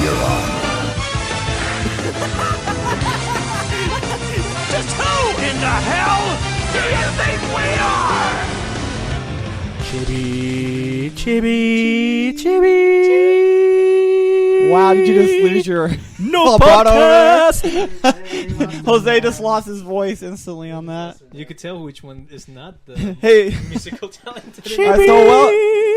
You're on. Just who in the hell do you think we are? Chibi. Wow, did you just lose your No vibrato podcast. there? Jose just lost his voice instantly on that. You could tell which one is not the Hey. musical talent.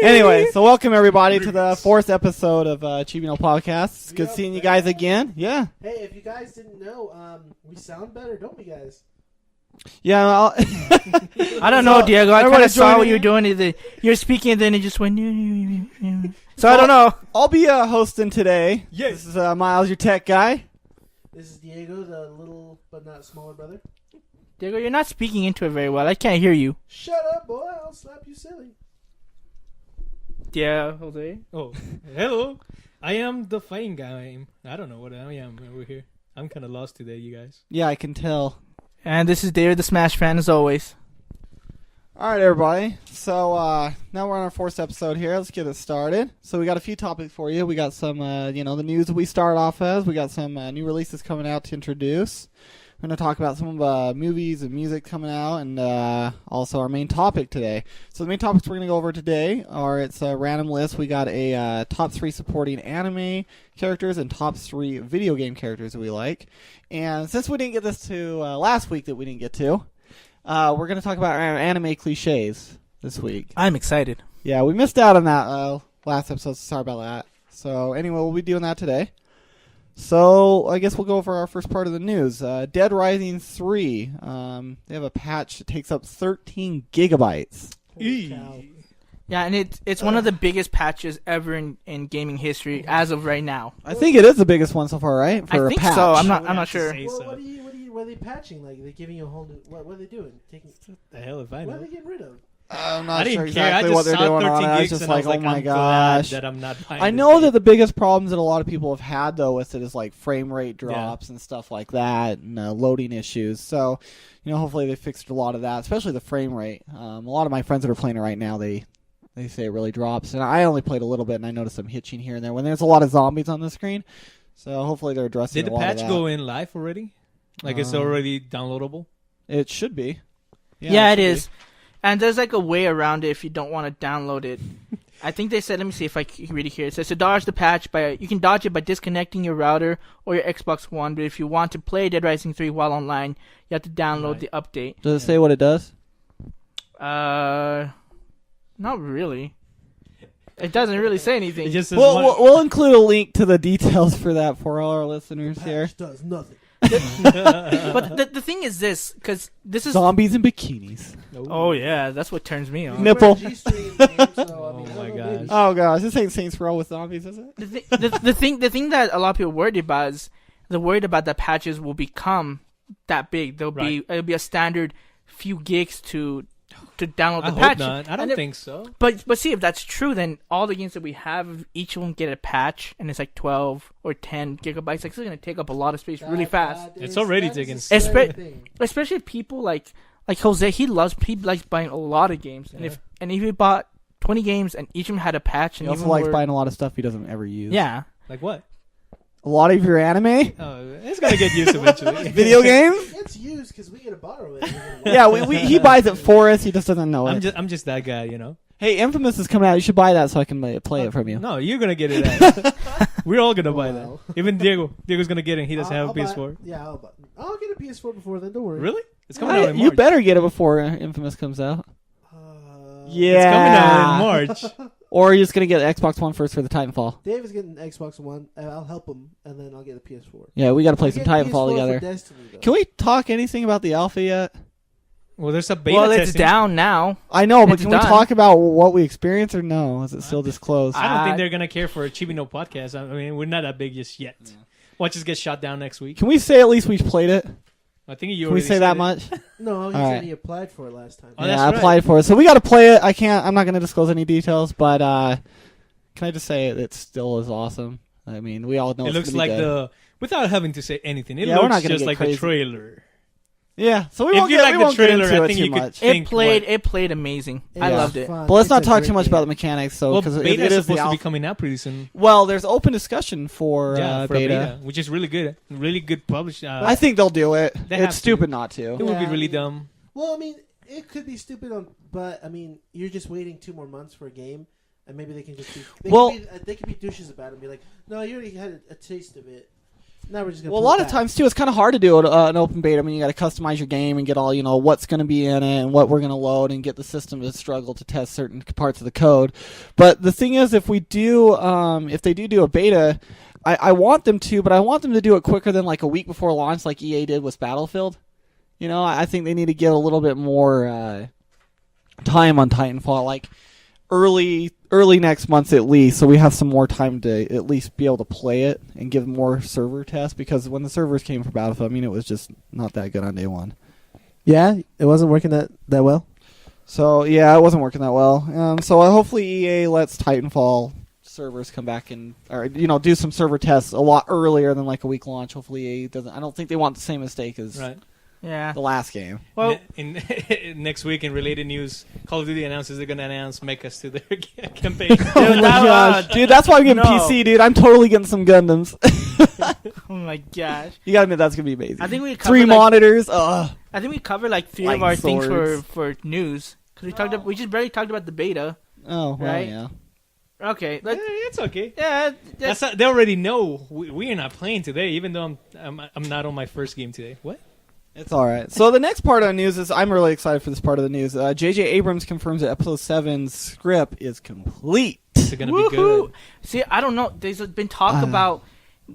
Anyway, so welcome everybody to the 4th episode of Chibi No podcast. It's good seeing you guys again. Yeah. Hey, if you guys didn't know, we sound better, don't we, guys? Yeah. I don't know, Diego. I kind everybody of saw what join you were doing. You're speaking, and then it just went. So I don't know. I'll be hosting today. Yes. This is Miles, your tech guy. This is Diego, the little but not smaller brother. Diego, you're not speaking into it very well. I can't hear you. Shut up, boy. I'll slap you silly. Yeah, Jose. Oh, hello. I am the fighting guy. I don't know what I am over here. I'm kind of lost today, you guys. Yeah, I can tell. And this is David, the Smash fan, as always. All right, everybody. So now we're on our 4th episode here. Let's get it started. So we got a few topics for you. We got some, the news that we start off as. We got some new releases coming out to introduce. We're going to talk about some movies and music coming out, and also our main topic today. So the main topics we're going to go over today are, it's a random list. We got a top 3 supporting anime characters and top 3 video game characters that we like. And since we didn't get this to last week that we didn't get to, we're going to talk about our anime cliches this week. I'm excited. Yeah, we missed out on that last episode, so sorry about that. So anyway, we'll be doing that today. So I guess we'll go over our first part of the news. Dead Rising 3, they have a patch that takes up 13 gigabytes. Holy cow. Yeah, and it's one of the biggest patches ever in gaming history as of right now. I think it is the biggest one so far, right? For I a think patch. so. I'm I would not have to sure. say Well, so. what are they patching? Like, they're giving you a whole new... What are they doing? The hell if I What are know. they getting rid of? I'm I not didn't sure care. exactly I what just they're saw doing 13 on it. I was gigs just and I like, was like, oh my I'm glad gosh. that I'm not buying I this know game. that the biggest problems that a lot of people have had, though, with it is like frame rate drops and stuff like that, and loading issues. So, hopefully they fixed a lot of that, especially the frame rate. A lot of my friends that are playing it right now, they say it really drops. And I only played a little bit, and I noticed some hitching here and there when there's a lot of zombies on the screen. So hopefully they're addressing Did a the lot of patch that. go in live already? Like it's already downloadable? It should be. Yeah, it should is. And there's like a way around it if you don't want to download it. I think they said, let me see if I can read it here. It says to dodge the patch, you can dodge it by disconnecting your router or your Xbox One, but if you want to play Dead Rising 3 while online, you have to download the update. Does it say what it does? Not really. It doesn't really say anything. It just says We'll include a link to the details for that for all our listeners here. Patch does nothing. But the thing is this, because this is... Zombies in bikinis. Oh, yeah, that's what turns me on. Nipple. G-string game, so, I mean, Oh I don't my know, gosh. maybe. Oh gosh, this ain't Saints Row with zombies, is it? The thing that a lot of people are worried about is they're worried about that patches will become that big. It'll be a standard few gigs to download I the hope patch. not. I don't think so. But see, if that's true, then all the games that we have, each of them get a patch, and it's like 12 or 10 gigabytes. Like, it's going to take up a lot of space really fast. It's already taking space. Especially people like Jose. He likes buying a lot of games, and if he bought 20 games and each of them had a patch, and He also even likes were- buying a lot of stuff he doesn't ever use. yeah. Like what? A lot of your anime? Oh, it's gonna get used eventually. Video games? It's used because we get to borrow it. Yeah, he buys it for us. He just doesn't know it. I'm just that guy, Hey, Infamous is coming out. You should buy that so I can play it from you. No, you're gonna get it. Out. We're all gonna buy that. Wow. Even Diego. Diego's gonna get it. He doesn't have a PS4. I'll get a PS4 before then. Don't worry. Really? It's coming out in March. You better get it before Infamous comes out. Yeah. It's coming out in March. Or you're just going to get Xbox One first for the Titanfall. Dave is getting Xbox One, and I'll help him, and then I'll get a PS4. Yeah, we got to play some I'll get Titanfall PS4 together. for Destiny, though. Can we talk anything about the alpha yet? Well, there's a beta Well, it's testing. down now. I know, but It's can done. we talk about what we experienced or no? Is it still disclosed? I don't think they're gonna care for a Chibi No podcast. I mean, we're not that big just yet. Watch us get shot down next week. Can we say at least we played it? I think you Can we already say said that it. much? No, he All said right. he applied for it last time. Oh, yeah, that's I right. applied for it. So we got to play it. I'm not going to disclose any details, but can I just say it still is awesome? I mean, we all know It it's looks gonna be like good. without having to say anything. It Yeah, we're not looks gonna just get like crazy. the trailer. Yeah, so we If won't you get, like we the won't get trailer, into I it think too you could much. think It played amazing. I Yeah, loved it. fun. But let's not It's a talk great too much game. about the mechanics, though, Well, because beta it is is the supposed to be alpha. coming out pretty soon. Well, there's open discussion for, For beta. which is really good. Really good publish. I think they'll do it. They have It's to. stupid not to. it would be Yeah. really dumb. Well, I mean, it could be stupid, but I mean, you're just waiting 2 more months for a game, and maybe they can just be. They could be douches about it and be like, "No, you already had a taste of it. Now we're just gonna." Well, a pull lot it of back." times too, it's kind of hard to do an open beta. I mean, you got to customize your game and get all what's going to be in it and what we're going to load, and get the system to struggle to test certain parts of the code. But the thing is, if they do a beta, I want them to, but I want them to do it quicker than like a week before launch, like EA did with Battlefield. I think they need to get a little bit more time on Titanfall, like early next month at least, so we have some more time to at least be able to play it and give more server tests, because when the servers came for Battlefield, I mean, it was just not that good on day one. Yeah, it wasn't working that well. So yeah, it wasn't working that well. So hopefully EA lets Titanfall servers come back or do some server tests a lot earlier than like a week launch. Hopefully EA doesn't. I don't think they want the same mistake as Right. Yeah. the last game. Well, in next week in related news, Call of Duty announces they're gonna announce mechas to their campaign. Dude, that's why I'm getting No. PC, dude. I'm totally getting some Gundams. oh my gosh. You gotta admit, that's gonna be amazing. I think we covered 3 like, monitors. Ugh. I think we covered like 3 of Light our things swords. for news because we just barely talked about the beta. Oh, well, Right? yeah. Okay. It's okay. Yeah. That's not, they already know we are not playing today, even though I'm not on my first game today. What? It's all right. So the next part of the news is I'm really excited for this part of the news. J.J. Abrams confirms that Episode 7's script is complete. It's gonna be Woohoo! good. See, I don't know. There's been talk about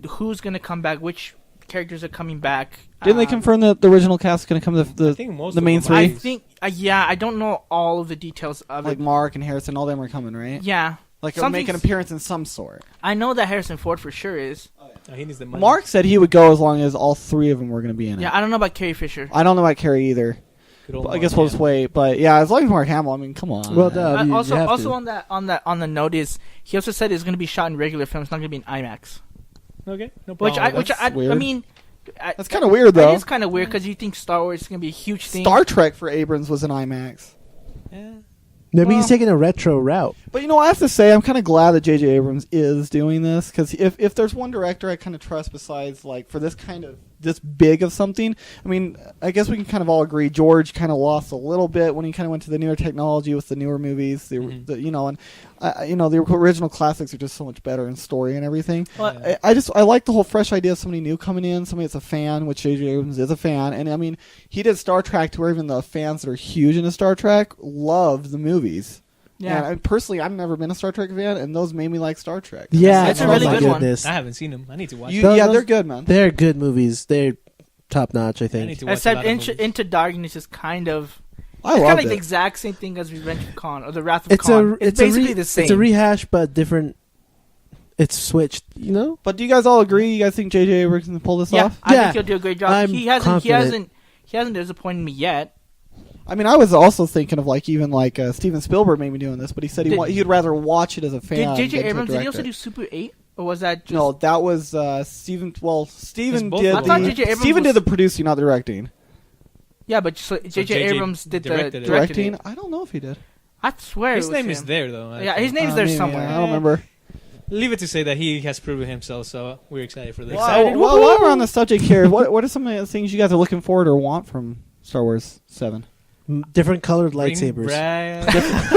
who's gonna come back, which characters are coming back. Didn't they confirm that the original cast is going to come to I think most the of main them I three? think. Yeah, I don't know all of the details of Like it. Mark and Harrison, all them are coming, right? Yeah. Like they'll make an Something's- appearance in some sort. I know that Harrison Ford for sure is. Oh, he needs the money. Mark said he would go as long as all 3 of them were going to be in it. Yeah, I don't know about Carrie Fisher. I don't know about Carrie either. Good old But I Mark, guess we'll yeah. just wait. But yeah, as long as Mark Hamill, I mean, come on. Well, duh. You also, have also to. on the note is he also said it's going to be shot in regular film. It's not going to be in IMAX. Okay, no problem. Which I weird. mean, That's kind of weird, though. It is kind of weird because you think Star Wars is going to be a huge thing. Star Trek for Abrams was in IMAX. Yeah. Maybe Well- he's taking a retro route. But I have to say, I'm kind of glad that J.J. Abrams is doing this, because if there's one director I kind of trust besides, like, for this big of something, I mean, I guess we can kind of all agree George kind of lost a little bit when he kind of went to the newer technology with the newer movies, and the original classics are just so much better in story and everything. Well, I like the whole fresh idea of somebody new coming in, somebody that's a fan, which J.J. Abrams is a fan, and I mean, he did Star Trek to where even the fans that are huge into Star Trek loved the movies. Yeah. And personally, I've never been a Star Trek fan, and those made me like Star Trek. Yeah, That's a oh really my good one. goodness. I haven't seen them. I need to watch. Those- They're good, man. They're good movies. They're top notch, I I need think. to watch a Except lot of movies. Into Darkness is kind of I it's kind of love like it. the exact same thing as Revenge of Khan or the Wrath of It's Khan. a It's basically the same. It's a rehash, but different. It's switched. You know. But do you guys all agree? You guys think J.J. Abrams can pull this yeah, off? I Yeah. think he'll do a great job. I'm He hasn't confident. disappointed me yet. I mean, I was also thinking of even Steven Spielberg made me doing this, but he said Did- he'd rather watch it as a fan. Did J.J. than to Abrams? Did he direct also it. do Super 8, or was that just No, that was Steven. Well, Steven both did. of them. I thought J.J. Abrams Steven was- did the producing, not the directing. Yeah, but J.J. J.J. Abrams did the directed it. directed Directing? it. I don't know if he did. I swear His it was name him. is there though. I Yeah, think. his name's there Maybe, somewhere. I don't remember. Leave it to say that he has proven himself, so we're excited for this. Excited. Well, while we're on the subject here, what are some of the things you guys are looking forward or want from Star Wars 7? Different colored Bring lightsabers. Brad-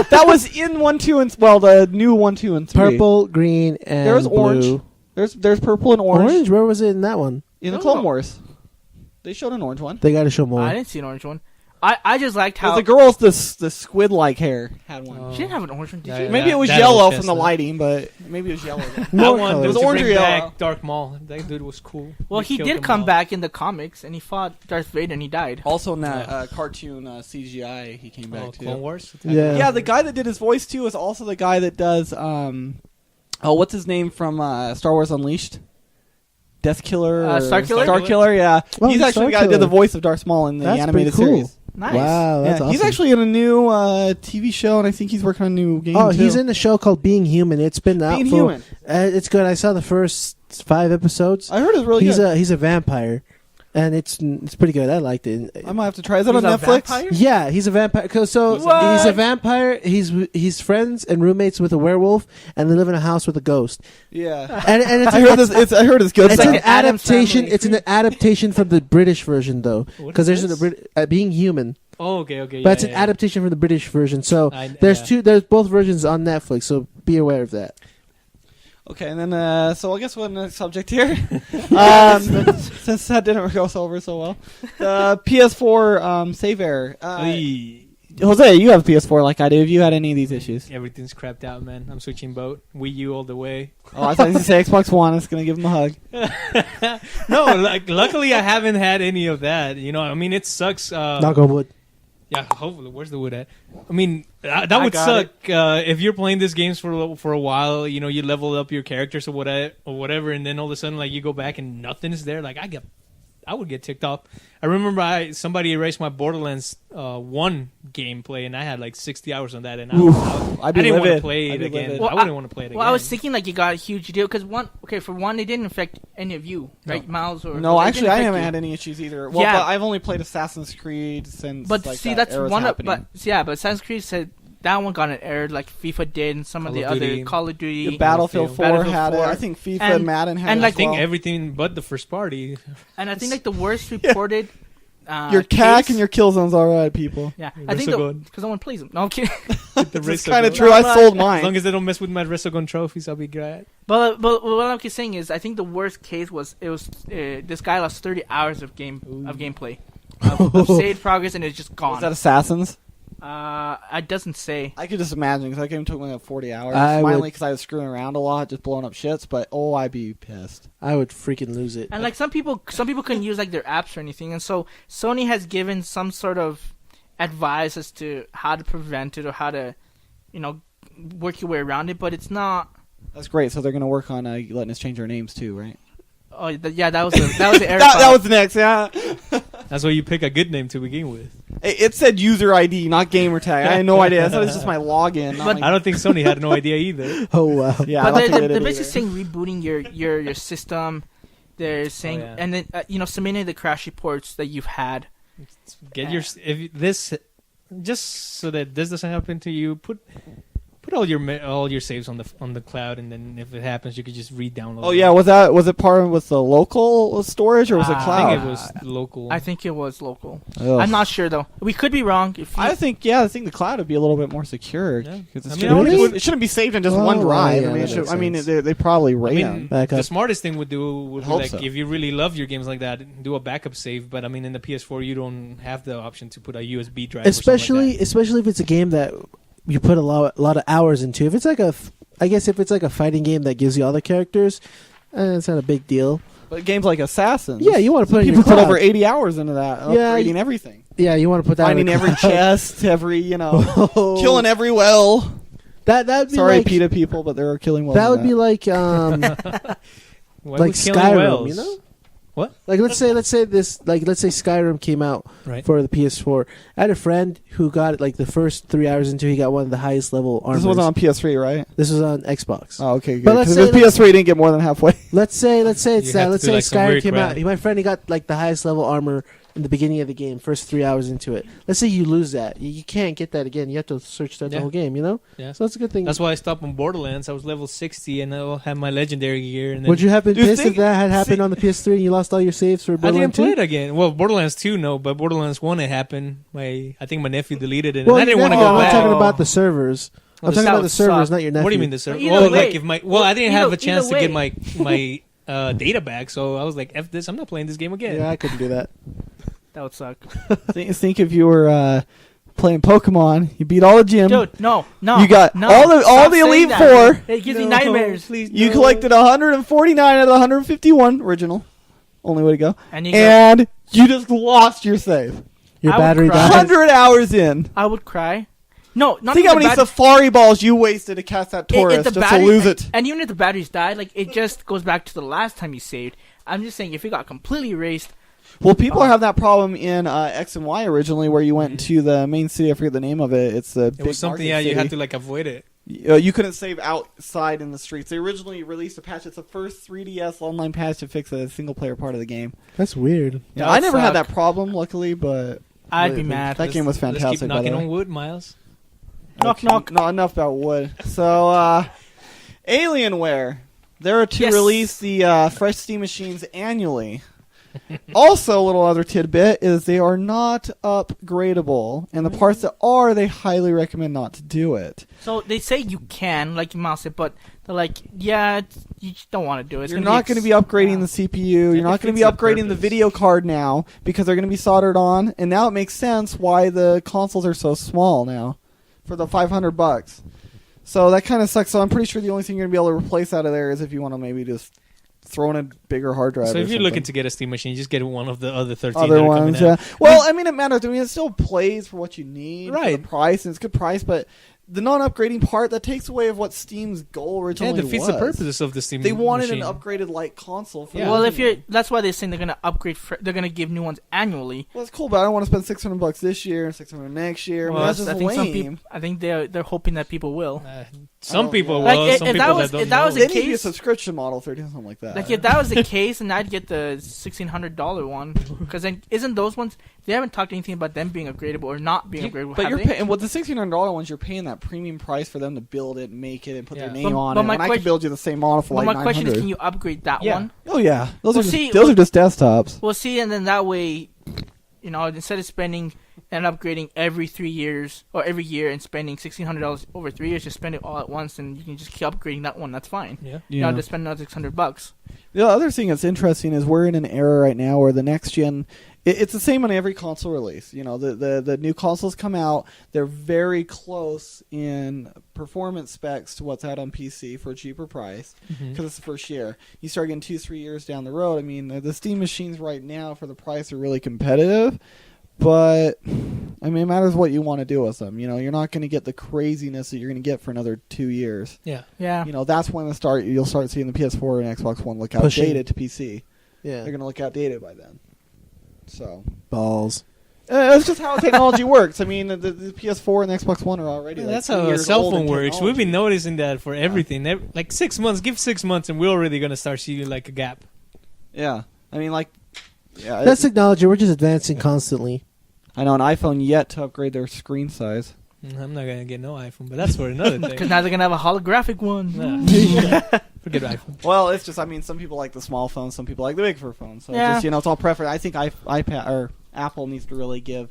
That was in 1, 2, and the new 1, 2, and 3. Purple, green, and There was orange. blue. There's purple and orange, Where was it in that one? in the No, Clone no. Wars. They showed an orange one. They got to show more. I didn't see an orange one. I just liked how The girls, the squid-like hair had one. she didn't have an orange one. Did Yeah, she? yeah. Maybe it was that yellow old from the chestnut. lighting, but maybe it was yellow. I More want colors. them It was to orange or bring yellow. back Darth Maul. That dude was cool. Well, We he killed did them come all. back in the comics, and he fought Darth Vader, and he died. Also, in that cartoon CGI, he came back Oh, too. Clone Wars. Yeah. Yeah, the guy that did his voice too is also the guy that does what's his name from Star Wars Unleashed? Death Killer, or Starkiller? Starkiller, yeah. Oh, he's he's actually the guy that did Starkiller. the voice of Darth Maul in the That's animated pretty cool. series. Nice. Wow, that's Yeah, awesome. he's actually in a new TV show, and I think he's working on a new game. Oh, too. he's in a show called Being Human. It's been out Being for. Human. It's good. I saw the first 5 episodes. I heard it's really he's good. a vampire. and it's pretty good. I liked it. I might have to try. Is that on He's a Netflix? vampire? Yeah, he's a vampire. So What? he's a vampire. He's friends and roommates with a werewolf, and they live in a house with a ghost. Yeah. And it's I heard this. I heard it's good. It's like an an Addams adaptation. Family. It's an adaptation from the British version, though, What because is there's this? being human. Oh, okay. But it's an adaptation from the British version. So there's yeah. there's both versions on Netflix. So be aware of that. Okay, and then so I guess we're on the next subject here. Since that didn't go over so well, the PS4 save error. Jose, you have a PS4 like I do. Have you had any of these issues? Everything's crapped out, man. I'm switching boat. Wii U all the way. Oh, I thought you were going to say Xbox One. I was going to give him a hug. No, like luckily I haven't had any of that. You know, I mean, it sucks. Knock on wood. Yeah, hopefully. Where's the wood at? I mean, that I would got suck if you're playing this games for a while. You know, you level up your characters or whatever, and then all of a sudden, like, you go back and nothing's there. Like, I would get ticked off. I remember somebody erased my Borderlands 1 gameplay, and I had like 60 hours on that, and I didn't want to play it again. Well, I wouldn't want to play it again. Well, I was thinking like you got a huge deal because for one, it didn't affect any of you, right, Miles? Or No, it actually, didn't I affect haven't you. had any issues either. Well, Yeah. but I've only played Assassin's Creed since. But like, see, that that's era's one. happening. But Assassin's Creed said that one got an error like FIFA did, and some of Call the of other Duty. Call of Duty. The Battlefield 4 Battlefield had it. 4. I think FIFA And- and Madden had and, it like, as I think well. everything but the first party. And I think like the worst reported. Your CAC case- and your kill zone's all right, people. Yeah, Your I think Resogun. because no one plays them. No, I'm kidding. It's kind of true. I sold As mine. long as they don't mess with my Resogun trophies, I'll be glad. But what I'm saying is, I think the worst case was this guy lost 30 hours of gameplay, of saved progress, and it's just gone. Was that Assassins? It doesn't say. I could just imagine because that game took me like 40 hours. I Finally, would- because I was screwing around a lot, just blowing up shits. But I'd be pissed. I would freaking lose it. And like some people couldn't use like their apps or anything, and so Sony has given some sort of advice as to how to prevent it or how to, work your way around it. But it's not. That's great. So they're gonna work on letting us change our names too, right? Oh yeah, that was the error. that was next. Yeah. That's why you pick a good name to begin with. It said user ID, not gamer tag. I had no idea. I thought it was just my login. not But- my- I don't think Sony had no idea either. Oh wow. yeah, I But don't think they're they did basically either. saying rebooting your system. They're saying, yeah. and then submitting the crash reports that you've had. Get your just so that this doesn't happen to you. Put all your saves on the cloud, and then if it happens, you could just re-download. Oh yeah, was it part with the local storage or was it I cloud? I think it was local. I think it was local. Ugh. I'm not sure though. We could be wrong. If you, I think the cloud would be a little bit more secure. Yeah. 'Cause I it mean, shouldn't Really? be- it shouldn't be saved in just Oh, one drive. yeah, I mean, that makes sense. they probably I rate mean, them. Back the up. smartest thing would be hope like so. if you really love your games like that, do a backup save. But I mean, in the PS4, you don't have the option to put a USB drive. Especially if it's a game that you put a lot of hours into. If it's like if it's like a fighting game that gives you all the characters, it's not a big deal. But games like Assassins, Yeah, you want to put it in people your put cloud. over 80 hours into that, Yeah, upgrading everything, Yeah, you want to put that. finding in every the cloud. chest, every Oh. killing every well. That'd be Sorry, like, PETA people, but there are killing wells. That in would be like Why like would killing Skyrim, whales? you know? What? Like let's say Skyrim came out Right. for the PS4. I had a friend who got like the first 3 hours into, he got one of the highest level armors. This was on PS3, right? This was on Xbox. Oh, okay, good. But let's Because say- PS3 didn't get more than halfway. Let's say You it's have to let's do, say like, some Skyrim weird came crap. out. My friend, he got like the highest level armor in the beginning of the game, first 3 hours into it. Let's say you lose that, you can't get that again. You have to search that the Yeah. whole game, you know. Yeah. So that's a good thing. That's why I stopped on Borderlands. I was level 60, and I'll have my legendary gear. And then Would you have been Do you pissed if think- that had happened on the PS3 and you lost all your saves for I didn't Borderlands 2? play it again. Well, Borderlands 2, no, but Borderlands 1, it happened. I think my nephew deleted it, and Well, I didn't want to no, go I'm back. talking about the servers. I'm talking that about would the servers, suck. not your nephew. What do you mean the server? Either Well, way. like if I didn't have a chance to either get my data back, so I was like, "F this! I'm not playing this game again." Yeah, I couldn't do that. that would suck. think if you were playing Pokemon, you beat all the gym. Dude, no. You got no, all the stop saying Elite that. Four. It gives me No, nightmares. please, You no. collected 149 out of the 151 original. Only way to go. And you go, And you just lost your save. Your I would battery cry. died. 100 hours in. I would cry. No, not Think even how the many bat- safari balls you wasted to catch that if tourist the just to battery- lose it. And even if the batteries died, like it just goes back to the last time you saved. I'm just saying, if it got completely erased, Well, people have that problem in X and Y originally, where you went to the main city. I forget the name of it. It's the It big was something. market Yeah, you city. had to like avoid it. You couldn't save outside in the streets. They originally released a patch. It's the first 3DS online patch to fix a single-player part of the game. That's weird. Yeah, I never had that problem, luckily, but I'd be mad. That game was fantastic. Let's keep knocking on wood, Miles. Knock, knock. Not enough about wood. So, Alienware. They're to release the fresh Steam machines annually. Also, a little other tidbit is they are not upgradable, and the parts that are, they highly recommend not to do it. So they say you can, like Miles said, but they're like, you just don't want to do it. You're not going to be upgrading the CPU. You're not going to be upgrading the video card now because they're going to be soldered on. And now it makes sense why the consoles are so small now for the $500. So that kind of sucks. So I'm pretty sure the only thing you're going to be able to replace out of there is if you want to maybe just throw in a bigger hard drive. So if you're something. looking to get a Steam machine, just get one of the other 13 other that are ones, coming out. yeah. Well, I mean, it matters. I mean, it still plays for what you need, right? For the price, and it's a good price, but the non-upgrading part, that takes away of what Steam's goal originally was. Yeah, it defeats the purpose of the Steam They wanted machine. an upgraded light console. For Well, that's why they're saying they're going to upgrade. They're going to give new ones annually. Well, it's cool, but I don't want to spend $600 this year and $600 next year. Well, I mean, that's just lame. I think they're hoping that people will. Some people will. Like, some if people that don't was know. the They need case, a subscription model for doing something like that. like if that was the case, then I'd get the $1,600 one. Because then isn't those ones? They haven't talked anything about them being upgradable or not being upgradable. But have you're they? paying with the $1,600 ones. You're paying that premium price for them to build it, make it, and put their name on but it. my And I can build you the same model for But like my question is, $900. can you upgrade that Yeah. one? Oh yeah, those Well, are see, those are just desktops. Well, see, and then that way, instead of spending and upgrading every 3 years or every year and spending $1,600 over 3 years, just spend it all at once, and you can just keep upgrading that one. That's fine. Yeah. You know, just spend another $600. The other thing that's interesting is we're in an era right now where the next gen, it's the same on every console release. You know, the new consoles come out, they're very close in performance specs to what's out on PC for a cheaper price because it's the first year. You start getting 2-3 years down the road. I mean, the Steam machines right now for the price are really competitive. But, I mean, it matters what you want to do with them. You know, you're not going to get the craziness that you're going to get for another 2 years. Yeah. Yeah. You know, that's when you'll start seeing the PS4 and Xbox One look outdated to PC. Yeah. They're going to look outdated by then. So. Balls. That's just how technology works. I mean, the PS4 and the Xbox One are already That's 2 how a years cell old in phone works. We've been technology. noticing that for everything. Like 6 months, give 6 months, and we're already going to start seeing like a gap. Yeah. I mean, like. Yeah, That's technology. We're just advancing constantly. I know an iPhone yet to upgrade their screen size. I'm not going to get no iPhone, but that's for another thing. Because now they're going to have a holographic one. Nah. Forget iPhone. Well, it's just, I mean, some people like the small phones, some people like the bigger phones. So Yeah. just, it's all preference. I think iPad or Apple needs to really give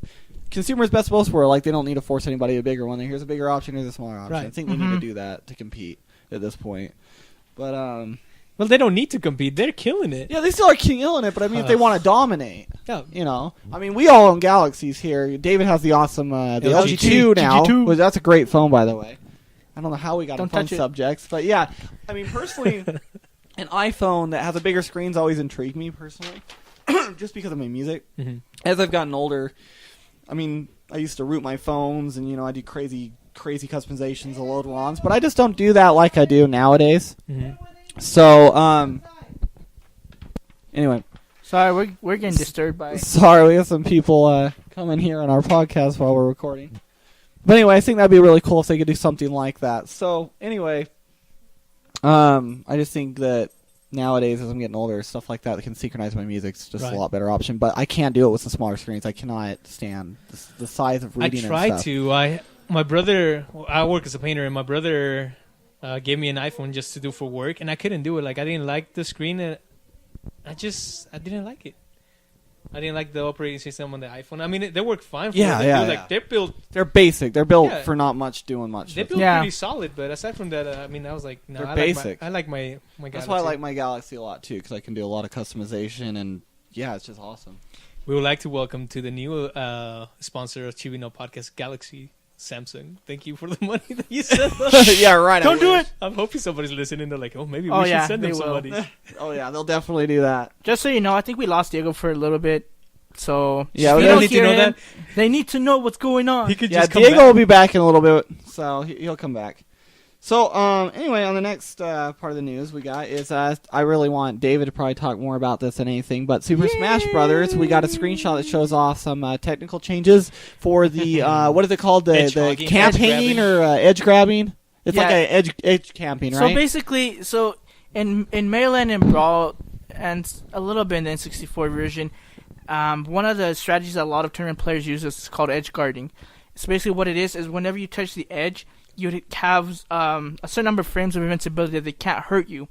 consumers best of both worlds. Like, they don't need to force anybody a bigger one. Here's a bigger option, here's a smaller option. Right. I think they need to do that to compete at this point. But Well, they don't need to compete. They're killing it. yeah, they still are killing it. But I mean, if they want to dominate, Yeah. I mean, we all own Galaxies here. David has the awesome the LG LG2 now. GG2. Which, that's a great phone, by the way. I don't know how we got on Don't phone touch it. subjects, but yeah, I mean, personally, an iPhone that has a bigger screen's always intrigued me personally, just because of my music. Mm-hmm. As I've gotten older, I mean, I used to root my phones, and I do crazy customizations of load ROMs, but I just don't do that like I do nowadays. Mm-hmm. So, anyway. Sorry, we're getting disturbed by. Sorry, we have some people coming here on our podcast while we're recording. But anyway, I think that'd be really cool if they could do something like that. So anyway, I just think that nowadays, as I'm getting older, stuff like that can synchronize my music is just a lot better option. But I can't do it with the smaller screens. I cannot stand the size of reading. I tried and stuff. to. My brother. I work as a painter, and my brother gave me an iPhone just to do for work, and I couldn't do it. Like I didn't like the screen, and I didn't like it. I didn't like the operating system on the iPhone. I mean, they work fine. For what they do. Like they're built. They're basic. They're built for not much doing much. They're built pretty solid, but aside from that, I mean, I was like, no, they're basic. I like my Galaxy. That's why I like my Galaxy a lot too, because I can do a lot of customization, and yeah, it's just awesome. We would like to welcome to the new sponsor of Chibi No podcast, Galaxy. Samsung, thank you for the money that you sent us. Yeah, right. Don't do it. I'm hoping somebody's listening. They're like, oh, maybe we should send them somebody. Oh yeah, they'll definitely do that. Just so you know, I think we lost Diego for a little bit. So yeah, we don't need to know that. They need to know what's going on. He could Yeah, just come Diego back. will be back in a little bit, so he'll come back. So anyway, on the next part of the news we got is I really want David to probably talk more about this than anything, but Super Smash Brothers, we got a screenshot that shows off some technical changes for the what is it called, the camp hanging or edge grabbing. It's Yeah. like a edge camping, right? So basically, in Maryland and Brawl, and a little bit in the N64 version, one of the strategies that a lot of tournament players use is called edge guarding. So basically, what it is whenever you touch the edge, you have a certain number of frames of invincibility that they can't hurt you.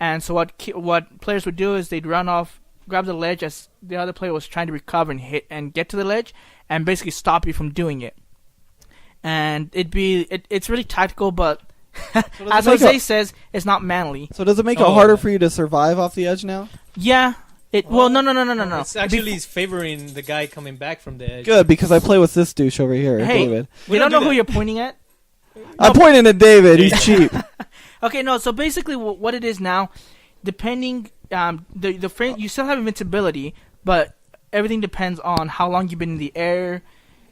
And so what players would do is they'd run off, grab the ledge as the other player was trying to recover and hit and get to the ledge, and basically stop you from doing it. And it's really tactical, but as Jose says, it's not manly. So does it make it harder for you to survive off the edge now? Yeah. No. It's actually favoring the guy coming back from the edge. Good, because I play with this douche over here, Hey, David. we don't know who you're pointing at. I'm pointing at David. He's cheap. Okay, no. So basically, what it is now, depending the frame, you still have invincibility, but everything depends on how long you've been in the air.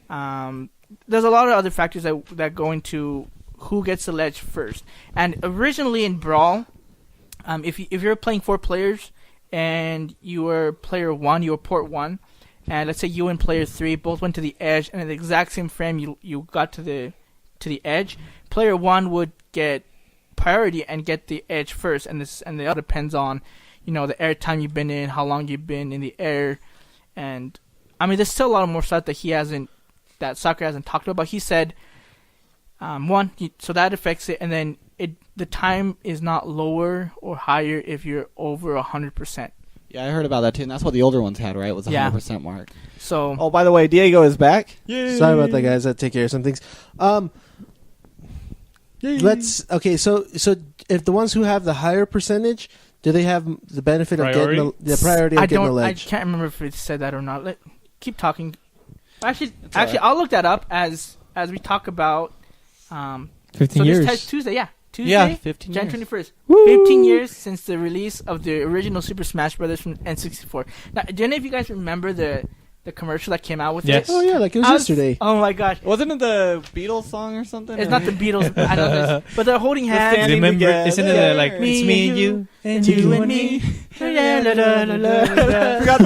There's a lot of other factors that go into who gets the ledge first. And originally in Brawl, if you're playing 4 players and you were player 1, you were port 1, and let's say you and player 3 both went to the edge, and at the exact same frame you got to the edge, player 1 would get priority and get the edge first, and the other depends on, the air time you've been in, how long you've been in the air, and I mean there's still a lot of more stuff that Soccer hasn't talked about. But he said, so that affects it, and then the time is not lower or higher if you're over 100%. Yeah, I heard about that too, and that's what the older ones had, right? It was the 100% mark. So. Oh, by the way, Diego is back. Yay. Sorry about that, guys. I take care of some things. Okay. So if the ones who have the higher percentage, do they have the benefit of getting the priority of getting the ledge? I can't remember if it said that or not. Keep talking. Actually, I'll look that up as we talk about. 15 years. This Tuesday, yeah. Tuesday, yeah, 15 January years. 21st. Woo! 15 years since the release of the original Super Smash Bros. From N64. Now, do any of you guys remember the commercial that came out with it? Oh, yeah, like it was yesterday. Oh, my gosh. Wasn't it the Beatles song or something? It's not the Beatles. I know this. But they're holding hands. Remember, isn't it like, it's me and you, and you and me. Forgot the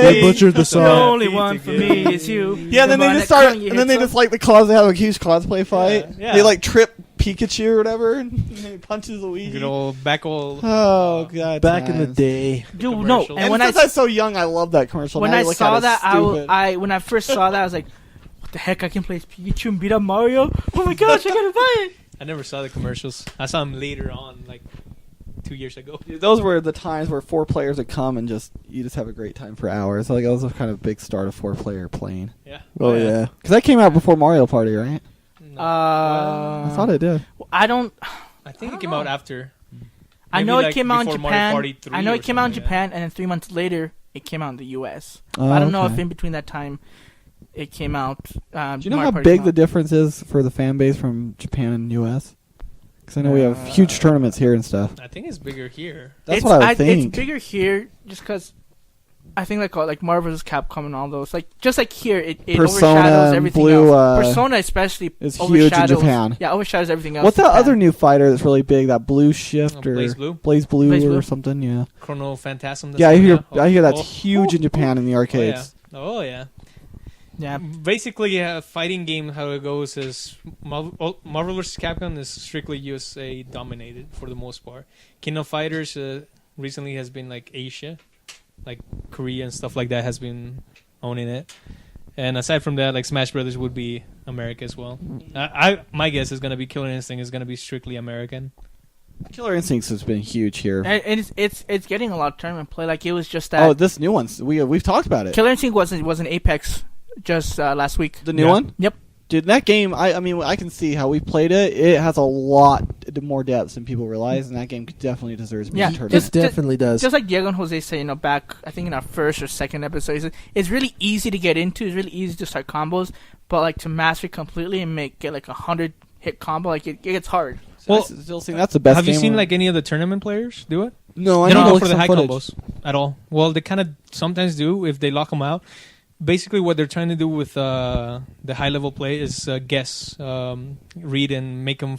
They butchered the The song. only one for me is you. Yeah, and then they just start, and then they just like they have a huge cosplay fight. Yeah. They like trip Pikachu or whatever, and he punches Luigi. good old Oh god! Back in the day. Dude, no. commercial. And And when since I was so young, I love that commercial. when Now I you look saw at it, that, it's stupid. when I first saw that, I was like, "What the heck? I can play as Pikachu and beat up Mario! Oh my gosh, I gotta buy it!" I never saw the commercials. I saw them later on, like 2 years ago. Dude, those were the times where 4 players would come and you just have a great time for hours. Like that was a kind of big start of 4-player playing. Yeah. Oh, yeah. Because that came out before Mario Party, right? No. I thought it did. I don't. I think I it came don't out know. after. I Maybe, know it like, came out in before Mario Japan. Party 3 I know or it came out in something like Japan, and then 3 months later, it came out in the U.S. Oh, I don't know okay. if in between that time, it came out. Do you know Mario how Party big came the out. difference is for the fan base from Japan and U.S.? Because I know we have huge tournaments here and stuff. I think it's bigger here. That's what I would think. It's bigger here just because I think like Marvel vs. Capcom and all those. Like just like here, it Persona overshadows and everything Blue, else. Persona especially is huge in overshadows. Japan. Yeah, overshadows everything else. What's in that Japan. other new fighter that's really big? That Blue Shift or Blaze Blue? Blaze Blue Blaze or Blue? something? Yeah. Chrono Phantasm. Yeah, I hear that's Oh. huge in Japan in the Oh yeah. arcades. Oh yeah. Yeah, Basically, a fighting game, how it goes is Marvel vs. Capcom is strictly USA dominated for the most part. King of Fighters recently has been like Asia, like Korea and stuff like that has been owning it. And aside from that, like Smash Brothers would be America as well. My guess is gonna be Killer Instinct is gonna be strictly American. Killer Instincts has been huge here. and it's getting a lot of tournament play. Like it was just that. Oh, this new one. We've talked about it. Killer Instinct was an Apex just last week. The new Yeah. one? Yep. Dude, that game, I mean, I can see how we played it. It has a lot more depth than people realize, and that game definitely deserves being Yeah, a It tournament. definitely does. Just like Diego and Jose say, back I think in our first or second episode, he said, it's really easy to get into. It's really easy to start combos, but like to master it completely and get like 100-hit combo, like it gets hard. Well, I still think that's the best have you game seen where- like any of the tournament players do it? No, I They don't know go like for the some high footage. combos at all. Well, they kind of sometimes do if they lock them out. Basically, what they're trying to do with the high level play is guess, read, and make them.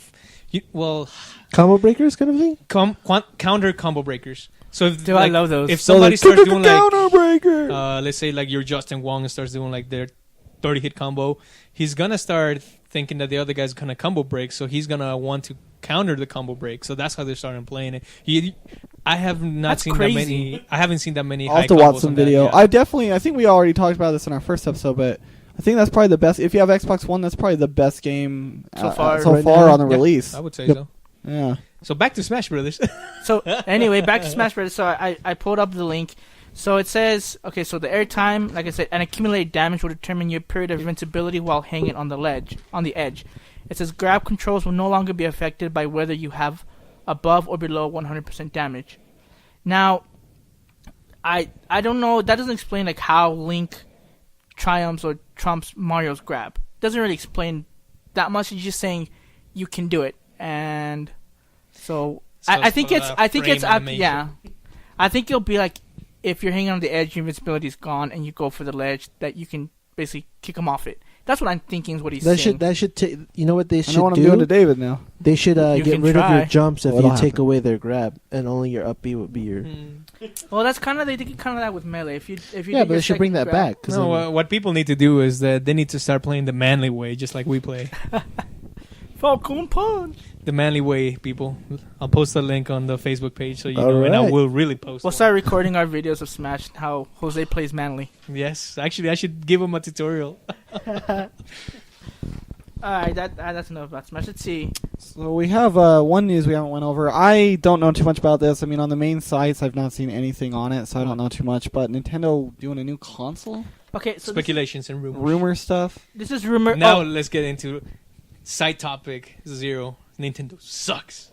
Combo breakers kind of thing? Counter combo breakers. So if Dude, I love those. If somebody starts doing like, counter breaker. let's say like you're Justin Wong and starts doing like their 30-hit combo, he's gonna start thinking that the other guy's gonna combo break, so he's gonna want to counter the combo break. So that's how they're starting playing it. I have not That's seen crazy. that many. I haven't seen that many. I'll high have to watch combos some on that video. yet. I think we already talked about this in our first episode, but I think that's probably the best. If you have Xbox One, that's probably the best game So far, so right far now. on the Yeah, release. I would say Yep. so. Yeah. So back to Smash Brothers. So anyway, back to Smash Bros. So I pulled up the link. So it says, okay, so the airtime, like I said, and accumulated damage will determine your period of invincibility while hanging on the edge. It says grab controls will no longer be affected by whether you have above or below 100% damage. Now, I don't know. That doesn't explain like how Link triumphs or trumps Mario's grab. Doesn't really explain that much. He's just saying you can do it, and so I think it's frame up. animation. Yeah, I think it'll be like if you're hanging on the edge, your invincibility is gone, and you go for the ledge, that you can basically kick him off it. That's what I'm thinking is what he's saying. That should take. You know what they I should know what I'm doing to do? David now. They should You get can rid of try. your jumps if What'll you take happen? away their grab, and only your up B would be your. Well, that's kind of they did kind of that with melee. If you Yeah, do but your they should bring second that grab- back. 'cause No, then- what people need to do is that they need to start playing the manly way, just like we play. Falcon Punch. The manly way, people. I'll post a link on the Facebook page so you All know, and I right. will really post. We'll one. start recording our videos of Smash. How Jose plays manly. Yes, actually, I should give him a tutorial. All right, that's enough about Smash. Let's see. So we have one news we haven't went over. I don't know too much about this. I mean, on the main sites, I've not seen anything on it, so I don't know too much. But Nintendo doing a new console, Okay, so Speculations and rumors. rumor stuff. this is rumor. Now Oh, let's get into side topic 0. Nintendo sucks.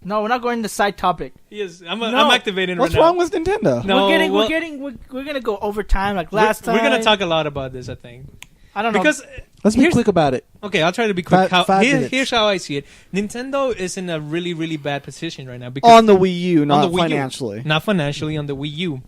no, we're not going to side topic. Yes, I'm No. activating What's right now. wrong with Nintendo? No, we're gonna go over time like last time. We're gonna talk a lot about this, I think, I don't know because Let's be here's- quick about it. okay, I'll try to be quick. Five minutes. Here's how I see it. Nintendo is in a really, really bad position right now because On the Wii U, not the Wii U. financially. not financially on the Wii U,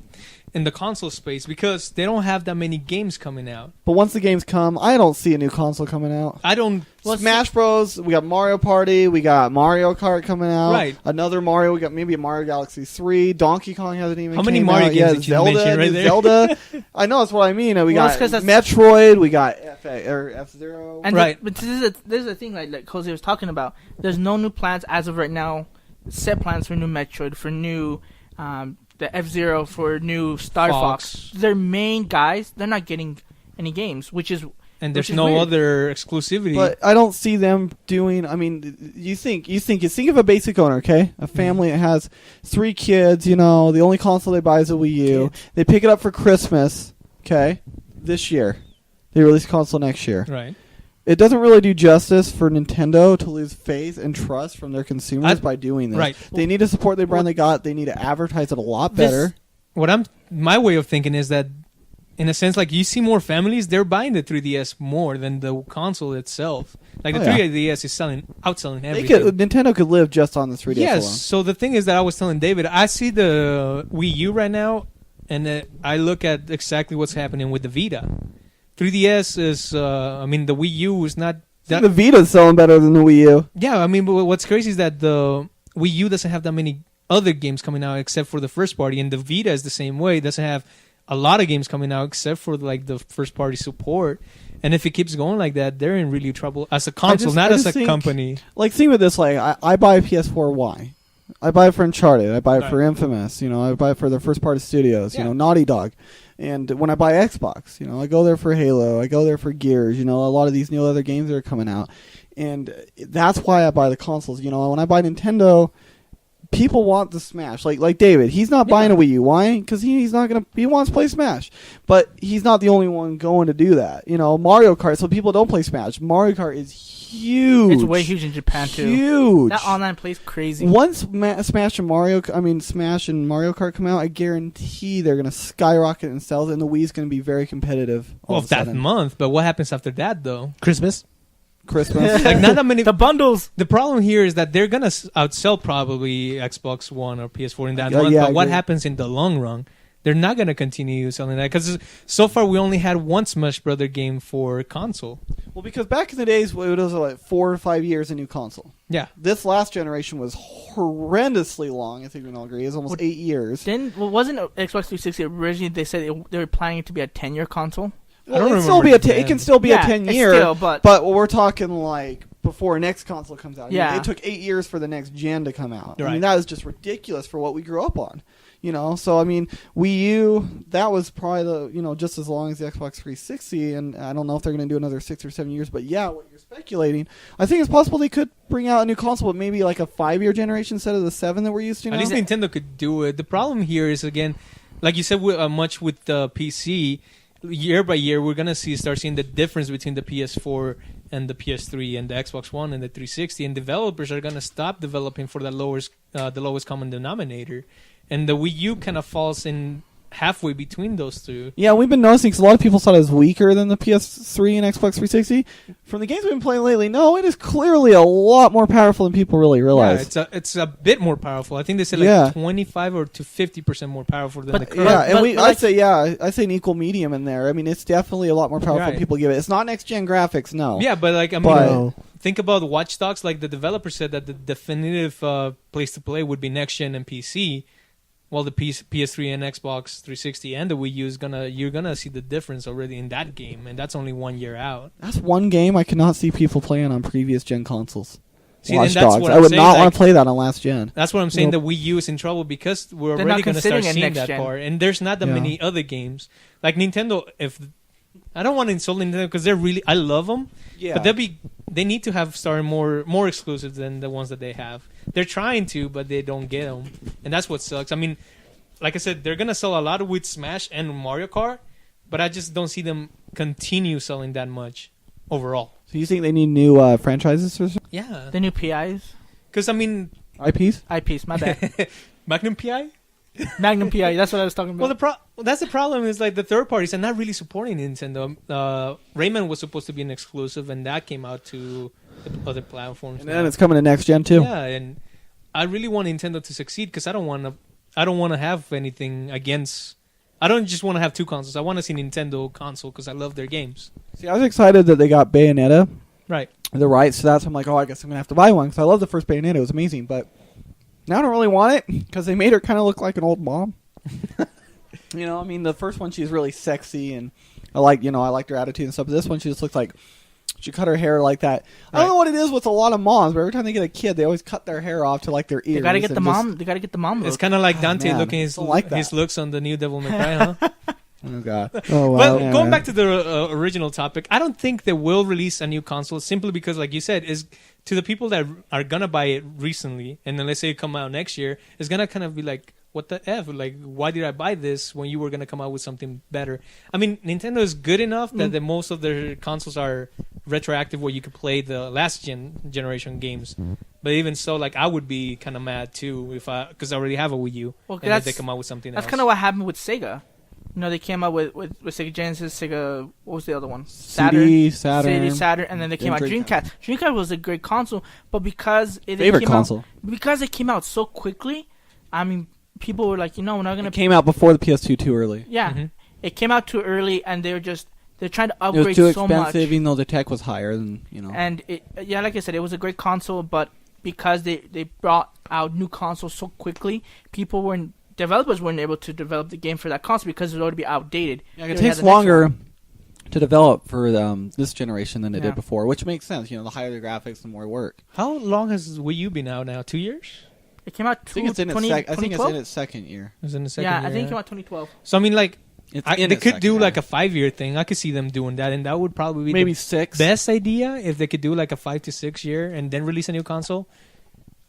in the console space because they don't have that many games coming out. But once the games come, I don't see a new console coming out. I don't. Smash Bros. We got Mario Party. We got Mario Kart coming out. Right. Another Mario. We got maybe a Mario Galaxy 3. Donkey Kong hasn't even. How many came Mario out. games Yeah, did you Zelda, mention right new there? Zelda. I know that's what I mean. We Well, it's got 'cause that's- Metroid. We got F-Zero. And Right. but this is the thing like Jose was talking about. There's no new plans as of right now. Set plans for new Metroid, for new the F-Zero, for new Star Fox. Their main guys, they're not getting any games, which is And Which there's is no weird. other exclusivity. But I don't see them doing. I mean, you think of a basic owner, okay? A family that has 3 kids. You know, the only console they buy is a Wii U. Kids. They pick it up for Christmas. Okay, this year they release a console next year. right. It doesn't really do justice for Nintendo to lose faith and trust from their consumers by doing this. Right. They need to support the brand they got. They need to advertise it a lot This- better. My way of thinking is that, in a sense, like you see more families, they're buying the 3DS more than the console itself. Like the Oh, yeah. 3DS is outselling They everything. Nintendo could live just on the 3DS Yes. alone. So the thing is that I was telling David, I see the Wii U right now, and I look at exactly what's happening with the Vita. 3DS is, I mean, the Wii U is not that. The Vita's selling better than the Wii U. Yeah, I mean, but what's crazy is that the Wii U doesn't have that many other games coming out except for the first party, and the Vita is the same way. It doesn't have a lot of games coming out except for like the first party support. And if it keeps going like that, they're in really trouble as a console, not I as just a think- company. Like, think with this, like, I buy a PS4, why? I buy it for Uncharted. I buy it for Right. Infamous. You know, I buy it for the first party studios. Yeah. You know, Naughty Dog. And when I buy Xbox, you know, I go there for Halo. I go there for Gears. You know, a lot of these new other games that are coming out. And that's why I buy the consoles. You know, when I buy Nintendo, people want the Smash. Like David, he's not buying a Wii U. Why? Because he wants to play Smash. But he's not the only one going to do that. You know, Mario Kart, so people don't play Smash. Mario Kart is huge. it's way huge in Japan too. Huge. That online plays crazy. Once Smash and Mario Kart come out, I guarantee they're going to skyrocket in sales, and the Wii's going to be very competitive. all Well, of a that sudden. month, but what happens after that though? Christmas. Christmas. Like not that many. The bundles. The problem here is that they're gonna outsell probably Xbox One or PS4 in that Yeah, month. yeah, I But what agree. happens in the long run? They're not gonna continue selling that because so far we only had one Smash Brother game for console. Well, because back in the days, it was like 4 or 5 years a new console. Yeah, This last generation was horrendously long. I think we can all agree. It was almost 8 years. Then wasn't Xbox 360 originally? They said they were planning it to be a 10-year console. Well, don't it can still be Yeah, a 10 it's year, still, but we're talking like before next console comes out. I mean, Yeah. it took 8 years for the next gen to come out. I Right. mean, that is just ridiculous for what we grew up on. So I mean, Wii U, that was probably just as long as the Xbox 360, and I don't know if they're going to do another 6 or 7 years, but yeah, what you're speculating, I think it's possible they could bring out a new console, but maybe like a 5-year generation instead of the 7 that we're used to now. At least Nintendo could do it. The problem here is, again, like you said, much with the PC, year by year, we're gonna start seeing the difference between the PS4 and the PS3 and the Xbox One and the 360, and developers are gonna stop developing for the lowest common denominator, and the Wii U kind of falls in halfway between those two. Yeah, we've been noticing because a lot of people thought it was weaker than the PS3 and Xbox 360. From the games we've been playing lately, no, it is clearly a lot more powerful than people really realize. Yeah, it's a bit more powerful. I think they said like 25 or to 50% more powerful than the current. I say an equal medium in there. I mean, it's definitely a lot more powerful than people give it. It's not next gen graphics, no. Yeah, but like I mean, think about Watch Dogs. Like the developer said that the definitive place to play would be next gen and PC. Well, the PS3 and Xbox 360 and the Wii U you're gonna see the difference already in that game, and that's only 1 year out. That's one game I cannot see people playing on previous gen consoles. See, Watch that's Dogs. what I I'm would saying, not want to play that on last gen. That's what I'm saying. The Wii U is in trouble because we're They're already not going to start considering seeing it that next gen. part, and there's not that many other games like Nintendo. If I don't want to insult Nintendo because I love them, but they need to have started more exclusives than the ones that they have. They're trying to, but they don't get them, and that's what sucks. I mean, like I said, they're gonna sell a lot with Smash and Mario Kart, but I just don't see them continue selling that much overall. So you think they need new franchises? Yeah, the new PIs, because I mean, IPs, my bad. Magnum PI. Magnum PI. That's what I was talking about. Well, that's the problem is like the third parties are not really supporting Nintendo. Rayman was supposed to be an exclusive, and that came out to the other platforms. And then it's coming to next gen too. Yeah, and I really want Nintendo to succeed because I don't want to have anything against. I don't just want to have two consoles. I want to see Nintendo console because I love their games. See, I was excited that they got Bayonetta. Right. The rights to that, so I'm like, I guess I'm going to have to buy one because I love the first Bayonetta. It was amazing, but now I don't really want it because they made her kind of look like an old mom. I mean, the first one, she's really sexy, and I liked her attitude and stuff, but this one, she just looked like she cut her hair like that. I don't know what it is with a lot of moms, but every time they get a kid, they always cut their hair off to like their ears. They gotta get the mom. They gotta get the mom look. It's kind of like Dante looking his his looks on the new Devil May Cry, huh? Oh god. Oh wow. Well, going back to the original topic, I don't think they will release a new console simply because, like you said, is to the people that are gonna buy it recently, and then let's say it come out next year, it's gonna kind of be like, what the F? Like, why did I buy this when you were gonna come out with something better? I mean, Nintendo is good enough that most of their consoles are retroactive, where you could play the last generation games. But even so, like, I would be kind of mad too because I already have a Wii U, and if they come out with something else. That's kind of what happened with Sega. They came out with Sega Genesis, Sega. What was the other one? Saturn, and then they came out Dreamcast. Dreamcast was a great console, but because it came out so quickly, I mean, people were like, we're not gonna. It came out before the PS2 too early. Yeah, it came out too early, and they're trying to upgrade it was too so expensive, much. even though the tech was higher than And like I said, it was a great console, but because they brought out new consoles so quickly, developers weren't able to develop the game for that console because it would already be outdated. Yeah, it takes longer to develop for this generation than it did before, which makes sense. The higher the graphics, the more work. How long has Wii U been out now? 2 years? It came out I think it's in its second year. It was in the second year. I think it came out 2012. So, I mean, like, they could do like a a 5-year thing. I could see them doing that, and that would probably be maybe the 6. best idea if they could do like a 5 to 6 year and then release a new console.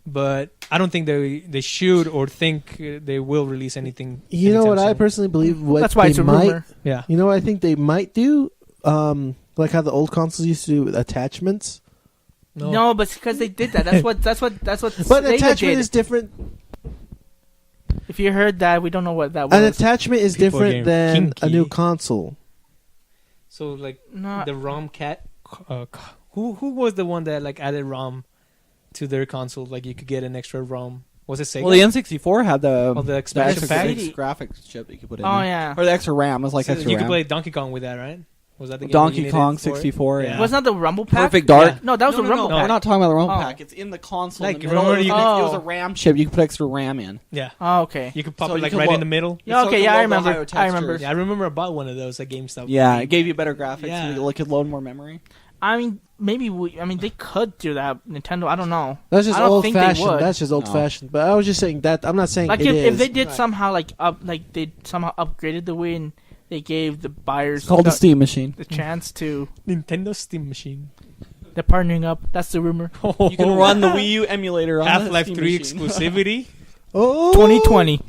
But I don't think they should or think they will release anything. You know what I personally believe? That's why it's a rumor. Yeah. You know what I think they might do? Like how the old consoles used to do with attachments. No, but because they did that. That's what. But Sega attachment did. is different. If you heard that, we don't know what that was. An attachment is People different than kinky. a new console. So like the ROM cat. Who was the one that like added ROM to their console? Like you could get an extra ROM. Was it Sega? Well, the N64 had the expansion pack. graphics chip that you could put in. Oh there. yeah. Or the extra RAM. It was like So extra you RAM. could play Donkey Kong with that, right? Was that the game Donkey that you Kong needed for it? 64. Yeah. Wasn't that the Rumble Pack? Perfect Dark. No, that was the Rumble No, Pack. we're not talking about the Rumble Oh. Pack. It's in the console. Like, in the middle. remember It was, you- it was a RAM chip. You could put extra RAM in. Yeah. Oh, okay. You could pop So it you like could right lo- in the middle. Yeah, So okay, it could yeah, I load the remember. higher I remember. textures. Yeah, I remember I bought one of those at GameStop. Yeah, it gave you better graphics. Yeah. So it could load more memory. I mean, maybe they could do that. Nintendo, I don't know. That's just I don't old think they fashioned. would. That's just old fashioned. But I was just saying that. I'm not saying Like it if is. they did somehow they somehow upgraded the Wii and they gave the buyers It's called the Steam Machine. the chance to. Nintendo Steam Machine. They're partnering up. That's the rumor. You can run the Wii U emulator on the Half-Life Steam 3 Machine. exclusivity. Oh, 2020.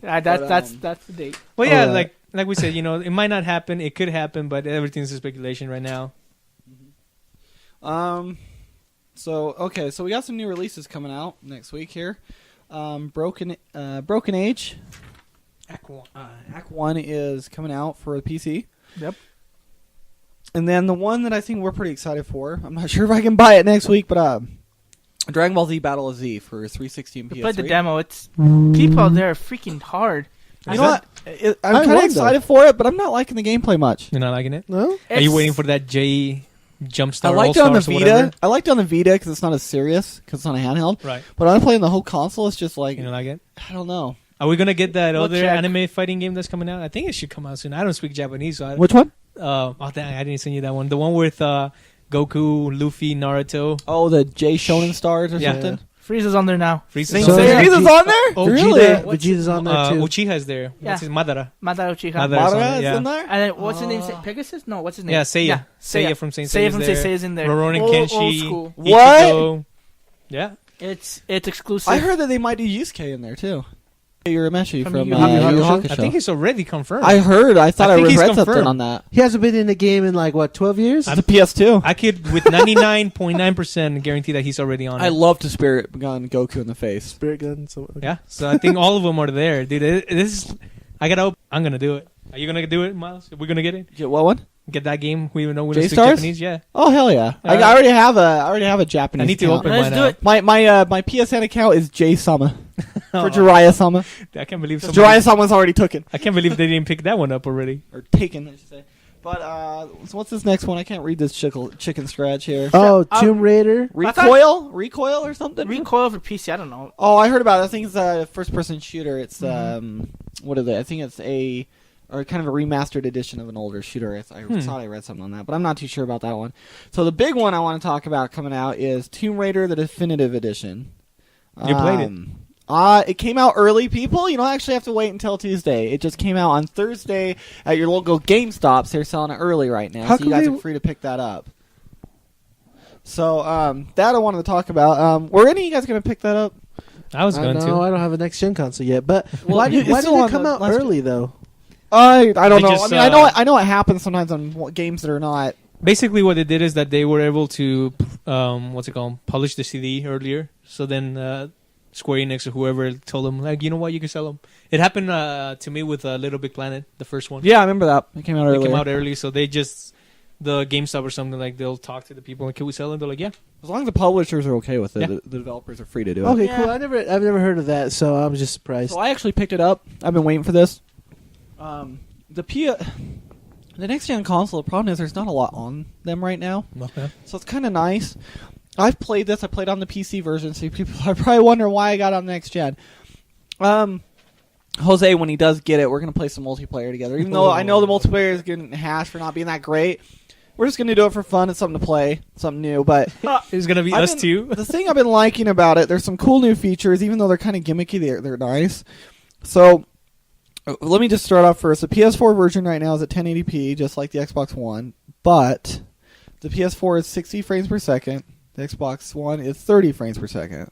That's But, the date. Well, yeah, Alright. like we said, it might not happen. It could happen, but everything's a speculation right now. So we got some new releases coming out next week here. Broken Age. Act 1 is coming out for the PC. Yep. And then the one that I think we're pretty excited for, I'm not sure if I can buy it next week, but Dragon Ball Z Battle of Z for 360 and PS3. We played the demo. It's people out there are freaking hard. You know what? I'm I kind of won, excited for it, but I'm not liking the gameplay much. You're not liking it? no. Are you waiting for that J Jumpstart? I liked it on the All-Stars or whatever? Vita. I liked it on the Vita because it's not as serious because it's on a handheld. Right. But when I'm playing the whole console, it's just like You don't like it? I don't know. Are we gonna get that We'll other check. anime fighting game that's coming out? I think it should come out soon. I don't speak Japanese, so Which one? oh dang, I didn't send you that one. The one with Goku, Luffy, Naruto. Oh, the J Shonen Stars or Yeah. something. Frieza's on there now. Frieza's So- on there. Frieza's on there? Oh, really? Vegeta. Vegeta's on there too. Uchiha's there. Yeah. What's his Madara? Madara Uchiha. Madara. There's Madara one, is yeah. in there? And then what's his name? Pegasus? No, what's his name? Yeah, Seiya. Seiya from Saint Seiya Seiya's from there. Saint Seiya's in there. Rurouni Old Kenshi. school. What? Ichigo. Yeah. It's exclusive. I heard that they might do Yusuke in there too. Urameshi From from Yu Yu Yu Yu Hakusho? Hakusho. I think he's already confirmed. I heard. I thought I I, think he's read something confirmed. on that. He hasn't been in the game in 12 years. It's a PS2. I could with 99.9% guarantee that he's already on it. I love to spirit gun Goku in the face. Spirit gun. So, Yeah, so I think all of them are there, dude. This is, I'm gonna do it. Are you gonna do it, Miles? Are we gonna get it? Get what one? Get that game? We even know we don't speak J-Stars? Japanese. Yeah, Oh hell yeah! I already have a Japanese. I need to account. open Let's mine do now. it. My PSN account is J Sama for Jiraiya Sama. I can't believe Jiraiya Sama's already taken I can't believe they didn't pick that one up already. or taken, I should say. But so what's this next one? I can't read this chicken scratch here. oh, Tomb Raider. Recoil or something. Recoil for PC. I don't know. Oh, I heard about it. I think it's a first-person shooter. It's what is it? I think it's or kind of a remastered edition of an older shooter. I thought I read something on that, but I'm not too sure about that one. So the big one I want to talk about coming out is Tomb Raider: The Definitive Edition. You played it? It came out early, people. You don't actually have to wait until Tuesday. It just came out on Thursday at your local GameStops. They're selling it early right now, How so you come guys they- are free to pick that up. So that I wanted to talk about. Were any of you guys going to pick that up? I was going No, to. I don't have a next gen console yet. But Well, why it's did still it on come the out last- early though? I don't They know. just, I mean, I know it happens sometimes on games that are not. Basically, what they did is that they were able to, publish the CD earlier. So then Square Enix or whoever told them, like, you know what, you can sell them. It happened to me with Little Big Planet, the first one. Yeah, I remember that. It came out They earlier. came out early, so they just, the GameStop or something, like, they'll talk to the people, like, can we sell it? They're like, yeah. As long as the publishers are okay with it, Yeah. the developers are free to do it. Okay, Yeah. cool. I've never heard of that, so I'm just surprised. So I actually picked it up. I've been waiting for this. The next gen console, the problem is there's not a lot on them right now, Okay. so it's kind of nice. I've played this. I played on the PC version, so people are probably wondering why I got on the next gen. Jose, when he does get it, we're gonna play some multiplayer together. Even though I know the multiplayer is getting hashed for not being that great, we're just gonna do it for fun. It's something to play, something new. But It's going to be us too. the thing I've been liking about it, there's some cool new features, even though they're kind of gimmicky. They're nice. So let me just start off first. The PS4 version right now is at 1080p, just like the Xbox One, but the PS4 is 60 frames per second. The Xbox One is 30 frames per second.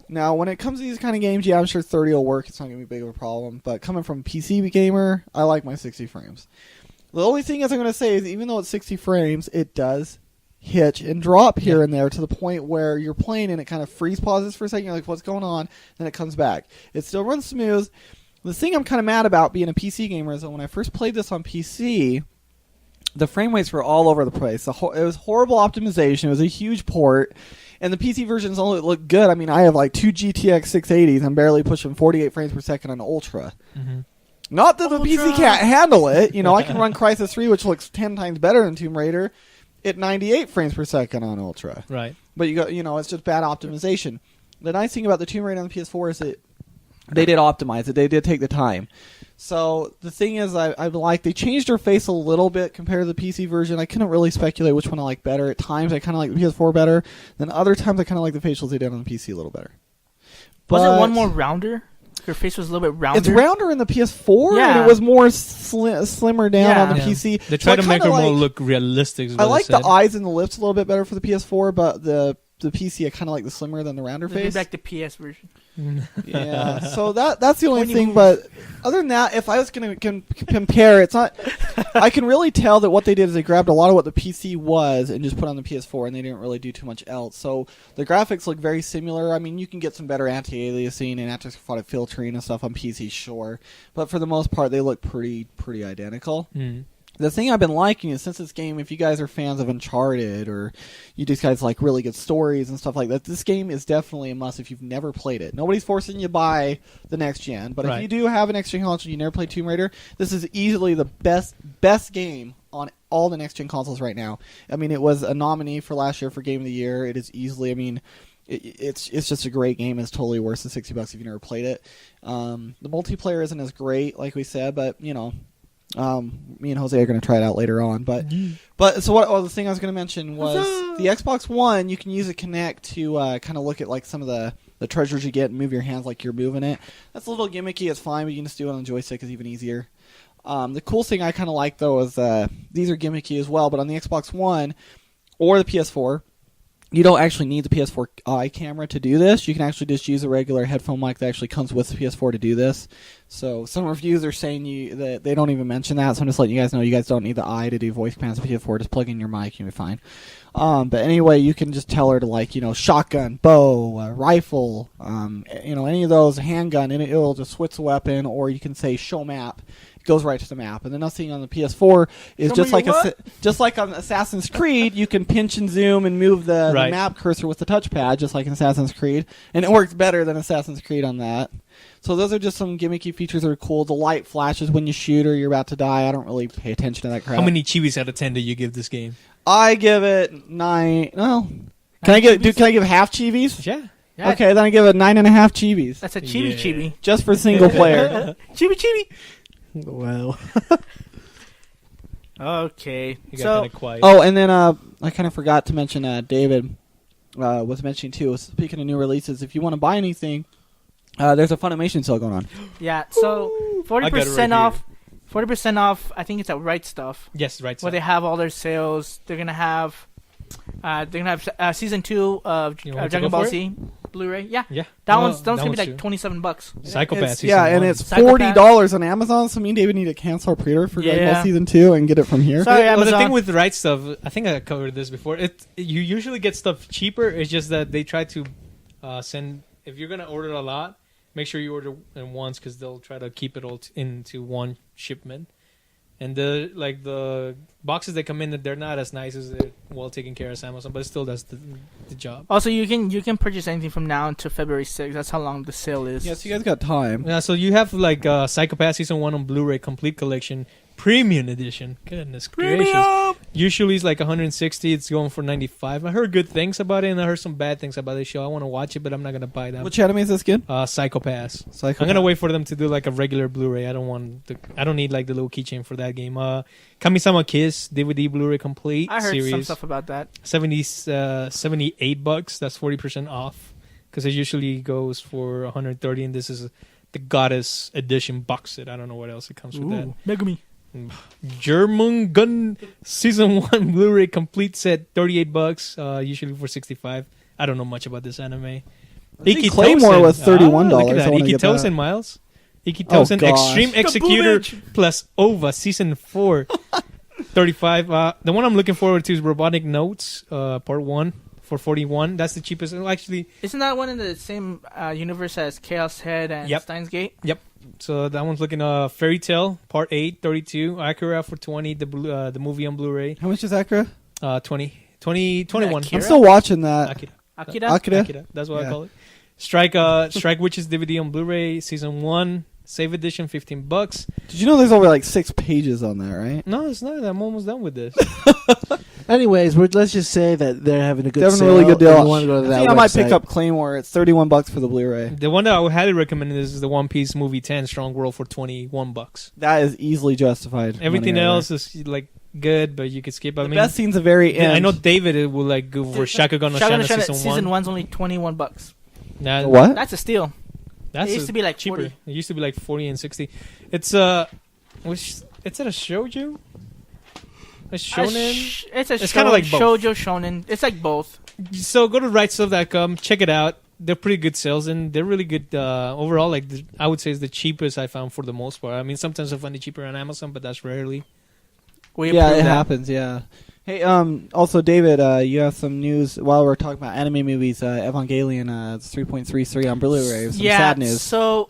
Now, when it comes to these kind of games, yeah, I'm sure 30 will work. It's not going to be big of a problem. But coming from a PC gamer, I like my 60 frames. The only thing is I'm going to say is even though it's 60 frames, it does hitch and drop here and there to the point where you're playing and it kind of freeze pauses for a second. You're like, what's going on? Then it comes back. It still runs smooth. The thing I'm kind of mad about being a PC gamer is that when I first played this on PC, the frame rates were all over the place. It was horrible optimization. It was a huge port. And the PC versions only look good. I mean, I have like two GTX 680s. I'm barely pushing 48 frames per second on Ultra. Mm-hmm. Not that the PC can't handle it. You know, I can run Crysis 3, which looks 10 times better than Tomb Raider, at 98 frames per second on Ultra. Right. But it's just bad optimization. The nice thing about the Tomb Raider on the PS4 is that they did optimize it. They did take the time. So the thing is, they changed her face a little bit compared to the PC version. I couldn't really speculate which one I like better. At times, I kind of like the PS4 better. Then other times, I kind of like the facials they did on the PC a little better. Was it one more rounder? Her face was a little bit rounder. It's rounder in the PS4, and it was more slimmer down on the PC. They try to make her more look realistic. I like the eyes and the lips a little bit better for the PS4, but the PC, I kind of like the slimmer than the rounder face. Back to PS version. Yeah, so that's the only thing. But other than that, if I was going to compare, it's not. I can really tell that what they did is they grabbed a lot of what the PC was and just put on the PS4, and they didn't really do too much else. So the graphics look very similar. I mean, you can get some better anti-aliasing and anti-spotted filtering and stuff on PC, sure, but for the most part, they look pretty identical. Mm. The thing I've been liking is since this game, if you guys are fans of Uncharted or you just guys like really good stories and stuff like that, this game is definitely a must if you've never played it. Nobody's forcing you to buy the next gen, but if you do have an next gen console and you never played Tomb Raider, this is easily the best game on all the next gen consoles right now. I mean, it was a nominee for last year for Game of the Year. It is easily, I mean, it's just a great game. It's totally worth the $60 if you've never played it. The multiplayer isn't as great, like we said, but me and Jose are going to try it out later on. But so the thing I was going to mention was the Xbox One. You can use a Kinect to kind of look at like some of the treasures you get and move your hands like you're moving it. That's a little gimmicky. It's fine, but you can just do it on the joystick. It's even easier. The cool thing I kind of like though is these are gimmicky as well. But on the Xbox One or the PS4, you don't actually need the PS4 eye camera to do this. You can actually just use a regular headphone mic that actually comes with the PS4 to do this. So some reviews are saying that they don't even mention that, so I'm just letting you guys know you guys don't need the eye to do voice commands with PS4. Just plug in your mic, you'll be fine. But anyway, you can just tell her to shotgun, bow, rifle, any of those, handgun, and it'll just switch the weapon, or you can say show map. Goes right to the map, and the nice thing on the PS4 is just like on Assassin's Creed, you can pinch and zoom and move the map cursor with the touchpad, just like in Assassin's Creed, and it works better than Assassin's Creed on that. So those are just some gimmicky features that are cool. The light flashes when you shoot or you're about to die. I don't really pay attention to that crap. How many chibis out of 10 do you give this game? I give it 9. Well, can I give half chibis? Yeah. Okay, then I give it 9.5 chibis. That's a chibi. Just for single player. Chibi. Well. Okay. You got kind of quiet. Oh, and then I kind of forgot to mention David was mentioning too. Speaking of new releases, if you want to buy anything, there's a Funimation sale going on. Yeah, so 40% off. 40% off. I think it's at Right Stuff. Yes, Right Stuff. Where they have all their sales. They're gonna have season 2 of Dragon Ball Z Blu-ray. Yeah. That one's gonna be like $27. Psychopath. And it's $40 on Amazon. So me and David need to cancel our pre-order for Dragon Ball Season 2 and get it from here. Sorry, Amazon. The thing with Right Stuff, I think I covered this before. You usually get stuff cheaper. It's just that they try to send. If you're gonna order a lot, make sure you order in once because they'll try to keep it all into one shipment. And the boxes that come in, they're not as nice as they're well taken care of as Amazon, but it still does the job. Also, you can purchase anything from now until February 6th. That's how long the sale is. Yeah, so you guys got time. Yeah, so you have Psychopath Season 1 on Blu-ray Complete Collection Premium Edition. Goodness gracious. Usually it's like $160. It's going for $95. I heard good things about it, and I heard some bad things about the show. I want to watch it, but I'm not going to buy that. Which anime is this again? Psychopath. I'm going to wait for them to do like a regular Blu-ray. I don't need like the little keychain for that game. Kamisama Kiss DVD Blu-ray Complete I heard series. some stuff about that. $78. That's 40% off because it usually goes for $130, and this is the Goddess Edition box set. I don't know what else it comes with that. Megumi. German Gun Season 1 Blu-ray Complete set, $38, usually for $65. I don't know much about this anime. Iki Claymore was $31. Look at that. Ikitosen, Miles. Ikitosen Extreme Executor plus OVA Season 4, $35. The one I'm looking forward to is Robotic Notes, Part 1 for $41. That's the cheapest. Actually, isn't that one in the same universe as Chaos Head and Steins Gate? Yep. So that one's looking Fairy Tail Part 8, $32. Akira for $20. The movie on Blu-ray. How much is Akira? $20. $21. I'm still watching that. Akira. That's what I call it. Strike Witches DVD on Blu-ray Season 1, Save edition, $15. Did you know there's over like 6 pages on that, right? No, it's not. I'm almost done with this. Anyways, let's just say that they're having a good They're having sale. a really good deal. and you want to go to I that think I might pick website. up Claymore. It's $31 for the Blu-ray. The one that I would highly recommend is the One Piece movie 10 Strong World for $21. That is easily justified. Everything money else is like good, but you could skip. I The mean, best scene's the very end. I know David will like go for Shakugan no Shotgun Shana Shana season 1. 1's only $21. Nah, What? That's a steal. That's It used to be like cheaper. 40. It used to be like 40 and 60. It's it's a shoujo. A shonen. It's kinda like both. shoujo shonen. It's like both. So go to rightstuff.com, check it out. They're pretty good sales and they're really good overall. Like I would say, it's the cheapest I found for the most part. I mean, sometimes I find it cheaper on Amazon, but that's rarely. We Yeah, approve it that. happens. Yeah. Hey, also David, you have some news while we're talking about anime movies. Evangelion, it's 3.33 on Blu-ray. Some sad news. So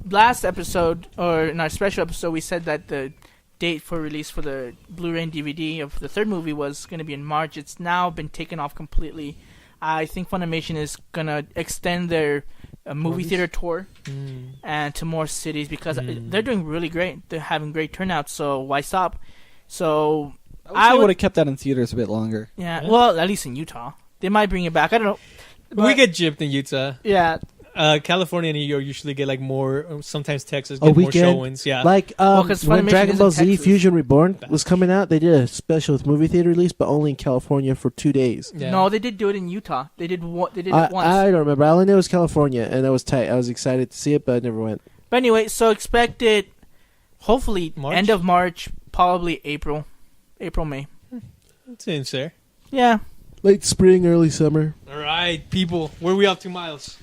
last episode, or in our special episode, we said that the date for release for the Blu-ray and DVD of the third movie was going to be in March. It's now been taken off completely. I think Funimation is going to extend their movie theater tour and to more cities because they're doing really great. They're having great turnouts, so why stop? So I would have kept that in theaters a bit longer. Yeah, well, at least in Utah. They might bring it back. I don't know. We get gypped in Utah. Yeah. California and New York usually get like more. Sometimes Texas A get more weekend? showings. Yeah, Like 'cause when Funimation Dragon is Ball in Z Texas. Fusion Reborn was coming out, they did a special with movie theater release, but only in California for 2 days. yeah. No, they did do it in Utah. They did it once. I don't remember. I only know it was California, and that was tight. I was excited to see it, but I never went. But anyway, so expect it. Hopefully, March? end of March, probably April, May. It seems fair. Yeah, Late spring, early summer. All right, people, where are we up to, Miles?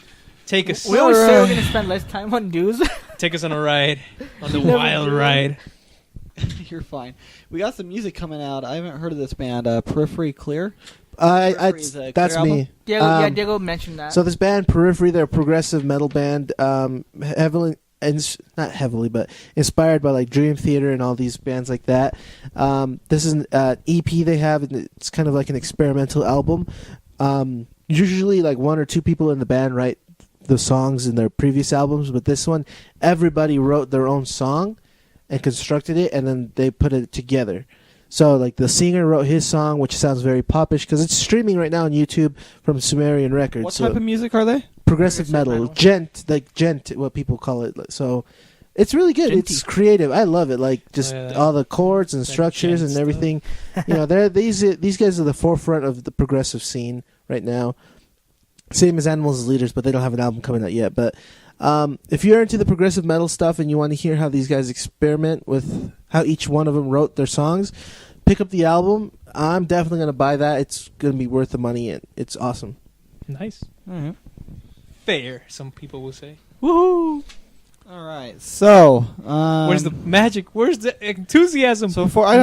Take us. we always say we're gonna spend less time on news. Take us on a ride, on the Never wild do. ride. You're fine. We got some music coming out. I haven't heard of this band, Periphery Clear. That's Clear me. Diego, Diego mentioned that. So this band, Periphery, they're a progressive metal band, heavily, not heavily, but inspired by like Dream Theater and all these bands like that. This is an EP they have, and it's kind of like an experimental album. Usually, like 1 or 2 people in the band write the songs in their previous albums, but this one, everybody wrote their own song and constructed it, and then they put it together. So, like, the singer wrote his song, which sounds very popish, because it's streaming right now on YouTube from Sumerian Records. What so type of music are they? progressive metal, metal. gent, what people call it. So, it's really good. Genty. It's creative. I love it. Like, just Oh, yeah. all the chords and That structures gent and stuff. everything. You know, these guys are the forefront of the progressive scene right now. Same as Animals as Leaders, but they don't have an album coming out yet. But if you're into the progressive metal stuff and you want to hear how these guys experiment with how each one of them wrote their songs, pick up the album. I'm definitely going to buy that. It's going to be worth the money, and it's awesome. Nice. All Fair, some people will say. Woohoo! right. So, Where's the magic? Where's the enthusiasm? So before I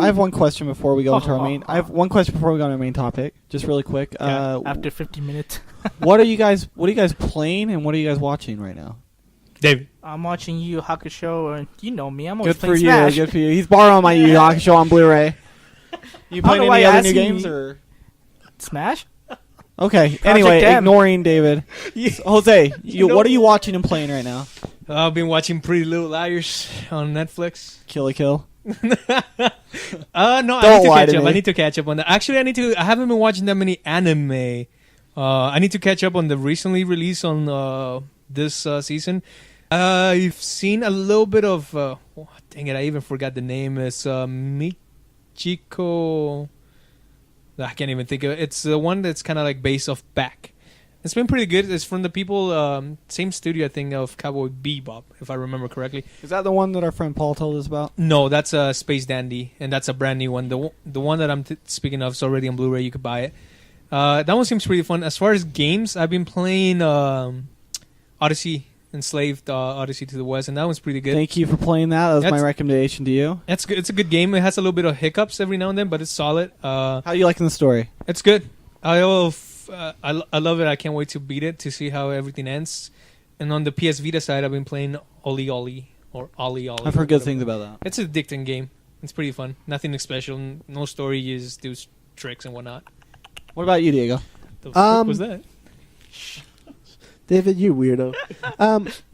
have one question before we go into our main. I have one question before we go into our main topic. Just really quick. After 50 minutes, What are you guys playing and what are you guys watching right now? David. I'm watching Yu Yu Hakusho, and you know me. I'm always Good for playing you. Smash. Good for you. He's borrowing my Yu Yu Hakusho on Blu-ray. You I don't playing know why any you're other new asking games me. or? Smash? Okay. Anyway, M. ignoring David. So, Jose, know what are you watching and playing right now? I've been watching Pretty Little Liars on Netflix. Kill a Kill. No, I Don't need to lie catch to up. me. I need to catch up on that. Actually, I haven't been watching that many anime. I need to catch up on the recently released on this season. I've seen a little bit of. Dang it! I even forgot the name. It's Michiko. I can't even think of it. It's the one that's kind of like based off back. It's been pretty good. It's from the people, same studio, I think, of Cowboy Bebop, if I remember correctly. Is that the one that our friend Paul told us about? No, that's a Space Dandy, and that's a brand new one. The one that I'm speaking of is already on Blu-ray. You could buy it. That one seems pretty fun. As far as games, I've been playing Odyssey, Enslaved Odyssey to the West, and that one's pretty good. Thank you for playing that. That was my That's- recommendation to you. It's good. It's a good game. It has a little bit of hiccups every now and then, but it's solid. How are you liking the story? It's good. I love it. I can't wait to beat it to see how everything ends. And on the PS Vita side, I've been playing Oli Oli or Ollie Ollie. I've heard good things about that. It's an addicting game. It's pretty fun. Nothing special. No story. You just do tricks and whatnot. What about you, Diego? The frick was that? David, you weirdo.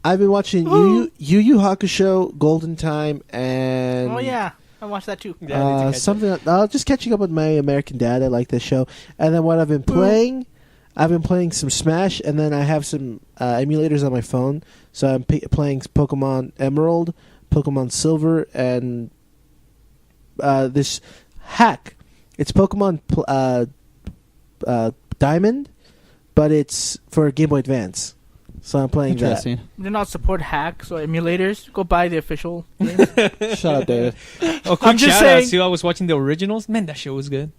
I've been watching Yu Yu Hakusho, Golden Time, and Oh yeah, I watched that too. something. Just catching up with my American Dad. I like this show. And then what I've been playing, some Smash, and then I have some emulators on my phone. So I'm playing Pokemon Emerald, Pokemon Silver, and this hack. It's Pokemon Diamond, but it's for Game Boy Advance. So I'm playing that. Interesting. They not support hacks or emulators. Go buy the official game. Shut up, David. Oh, quick I'm just shout out. saying- See, I was watching the originals. Man, that show was good.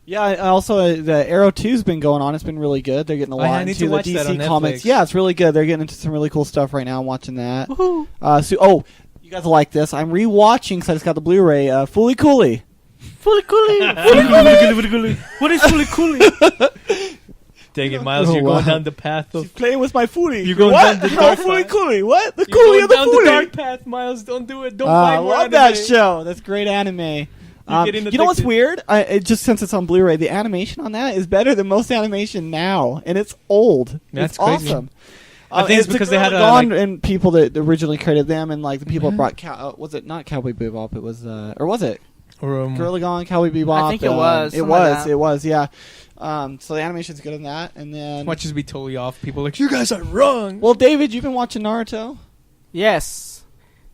Yeah, I also the Arrow 2's been going on. It's been really good. They're getting a Oh, yeah, lot I need into to the watch that on DC comics. Netflix. Yeah, it's really good. They're getting into some really cool stuff right now. I'm watching that. Woohoo. You guys will like this. I'm rewatching because I just got the Blu-ray. Fooly Cooley. Fully coolie. What is fully coolie? Dang it, Miles, Oh, you're going wow. down the path of... Playing with my Fooly. You're going what? down the No, dark Fooly path. Cooley. What? The You're Cooley going of the down Fooly. the dark path, Miles. Don't do it. Don't I buy more love anime. that show. That's great anime. getting You know what's addicted. weird? Just since it's on Blu-ray, the animation on that is better than most animation now, and it's old. That's it's crazy. awesome. I think it's the because they Girl had a, Gone like- and people that originally created them, and like the people that brought was it not Cowboy Bebop? It was or was it Or, Girl Gone, Cowboy Bebop? I think it was, It something like was. that. It was. Yeah. So the animation's good in that, and then Watch us be totally off. People are like, you guys are wrong. well, David, you've been watching Naruto. Yes.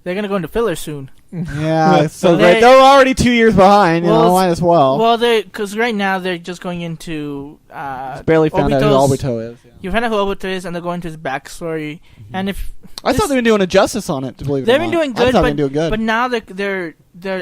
They're going to go into filler soon. Yeah, so They- they're already 2 years behind. You know, might as well. Well, because right now they're just going into... Just barely found out who Obito is. Yeah. You find out who Obito is, and they're going to his backstory. And if I thought they've been doing a justice on it. To believe it or they've been not. doing I good, thought they've been doing good. but now they're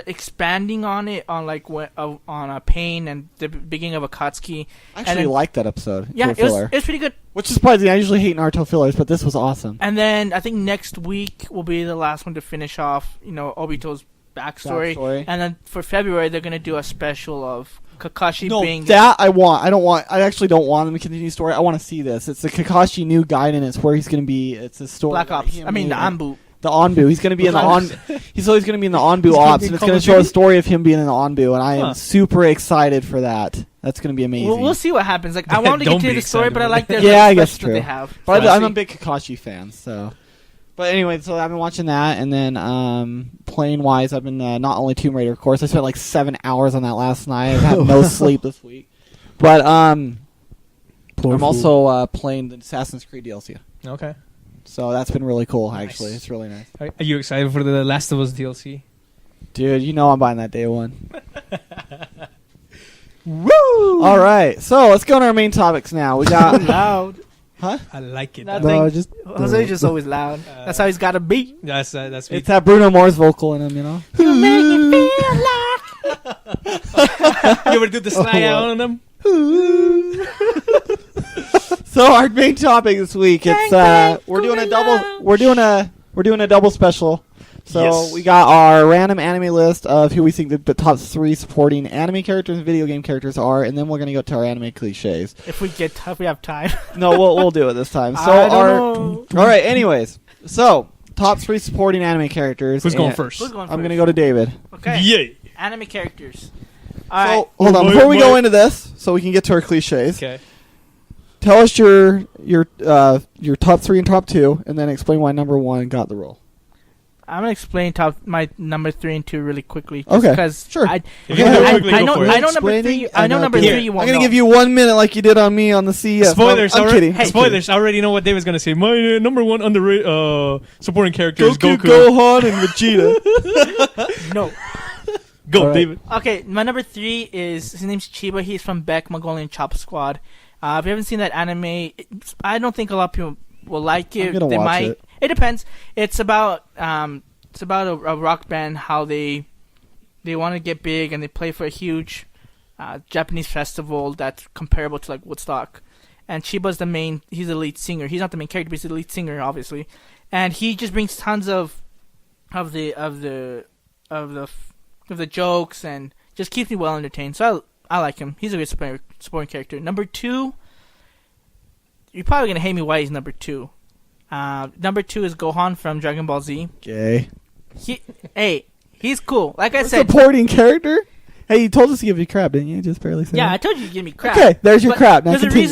expanding on it on like on a Pain and the beginning of Akatsuki. I actually then- liked that episode. Yeah, for it was filler. pretty good. Which is surprising. I usually hate Naruto fillers, but this was awesome. And then I think next week will be the last one to finish off, Obito's backstory. And then for February they're gonna do a special of Kakashi No, being that I want. I actually don't want them to continue the story. I want to see this. It's the Kakashi new Gaiden. It's where he's going to be. It's a story. Black about Ops. him I mean the being- Anbu. The Onbu. He's going to be in the on. He's always going to be in the Onbu gonna ops, be and it's Call going of to show a Duty? story of him being in the Onbu, and I Huh. am super excited for that. That's going to be amazing. We'll see what happens. Like I want to Don't continue be the story, excited but I about like it. their Yeah, I little guess specials that true. they have. But So I'm we'll a see. big Kakashi fan, so. But anyway, so I've been watching that, and then playing wise, I've been not only Tomb Raider, of course. I spent like 7 hours on that last night. I've had no sleep this week. But I'm also playing the Assassin's Creed DLC. Okay. So that's been really cool, Nice. actually. It's really nice. Are you excited for the Last of Us DLC? Dude, you know I'm buying that day one. Woo! All right, so let's go to our main topics now. We got... loud. Huh? I like it. Nothing. No, just Jose's just always loud. That's how he's got to be. That's me. It's that Bruno Mars vocal in him, you know? You make me feel like. You ever do the slide out on them? So our main topic this week, it's we're doing a double special. So Yes. we got our random anime list of who we think the top 3 supporting anime characters and video game characters are, and then we're gonna go to our anime cliches. If we have time. No, we'll do it this time. So I don't know. all right. Anyways, so top 3 supporting anime characters. Who's going and first? Who's going I'm first? gonna go to David. Okay. Yay. Anime characters. So All right. hold on, Boy, before we boy. go into this, so we can get to our cliches. Okay. Tell us your top 3 and top 2, and then explain why number 1 got the role. I'm gonna explain my number 3 and 2 really quickly. Okay, Because sure. I If you can do it quickly, I go know for it. I know number Explaining 3. I know and number Here, 3. You I'm won't gonna know. give you 1 minute like you did on me on the CES. Spoilers. I'm already, kidding. Spoilers. I already know what David's gonna say. My number 1 underrated supporting character is Goku, Goku. Gohan, and Vegeta. No. Go, All right. David. Okay, my number 3 is his name's Chiba. He's from Beck Mongolian Chop Squad. If you haven't seen that anime, I don't think a lot of people will like it. I'm gonna They watch might. it. It depends. It's about a rock band, how they want to get big and they play for a huge Japanese festival that's comparable to like Woodstock. And Chiba's he's the lead singer. He's not the main character, but he's the lead singer, obviously. And he just brings tons of the jokes and just keeps me well entertained. So I like him. He's a good supporting character. Number 2, you're probably gonna hate me why he's number 2. Number 2 is Gohan from Dragon Ball Z. Gay. He's cool. Like I said, Supporting character? Hey, you told us to give you crap, didn't you? Just barely say Yeah, I that. told you to give me crap. Okay, there's your But crap. Now there's a continue.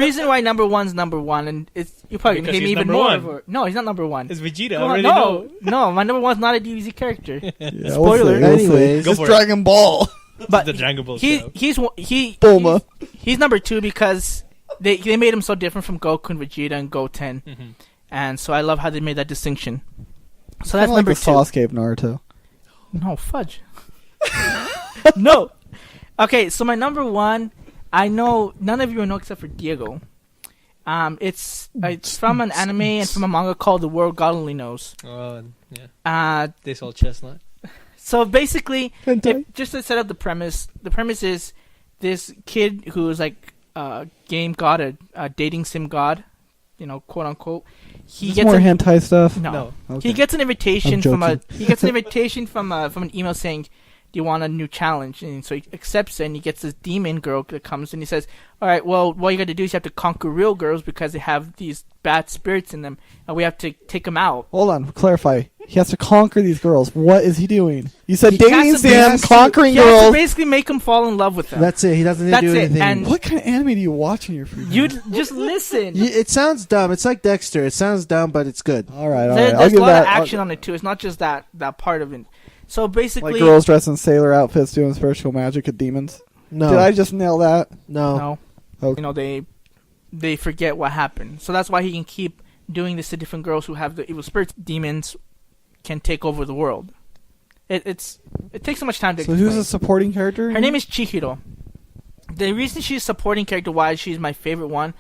reason why number one's number one, and it's you probably Because hate me he's even number more. one. For, no, he's not number one. It's Vegeta. I Come on, already no, know. no, my number one's not a DBZ character. Yeah, we'll Spoiler. see, we'll see. Anyways, Go It's for it. Dragon Ball. But The Dragon Ball he show. Bulma. he's number two because they made him so different from Goku and Vegeta and Goten, and so I love how they made that distinction. So that's Kinda number like the two. Sasuke of Naruto. No fudge. No. Okay, so my number one, I know none of you will know except for Diego. It's from an anime and from a manga called The World God Only Knows. Oh, yeah. This old chestnut. So basically, Hentai. just to set up the premise is this kid who's like a game god, a dating sim god, quote unquote. He Is this gets more an, hentai stuff? no. Okay. He gets an invitation I'm from joking. from an email saying, "Do you want a new challenge?" And so he accepts it, and he gets this demon girl that comes, and he says, "All right, well, what you got to do is you have to conquer real girls because they have these bad spirits in them, and we have to take them out." Hold on, clarify. He has to conquer these girls. What is he doing? You said He dating has to- sim, conquering He has to girls. basically make them fall in love with them. That's it. He doesn't need to That's do it, anything. and- What kind of anime do you watch in your free time? You just listen. It sounds dumb. It's like Dexter. It sounds dumb, but it's good. All right, all There- right. I'll there's a give lot that. of action on it too. It's not just that part of it. So basically, Like girls dressed in sailor outfits doing spiritual magic with demons. No, Did I just nail that? no. no, Okay. they forget what happened. So that's why he can keep doing this to different girls who have the evil spirits. Demons can take over the world. It takes so much time to. So explain. who's a supporting character? Her name is Chihiro. The reason she's supporting character, why she's my favorite one,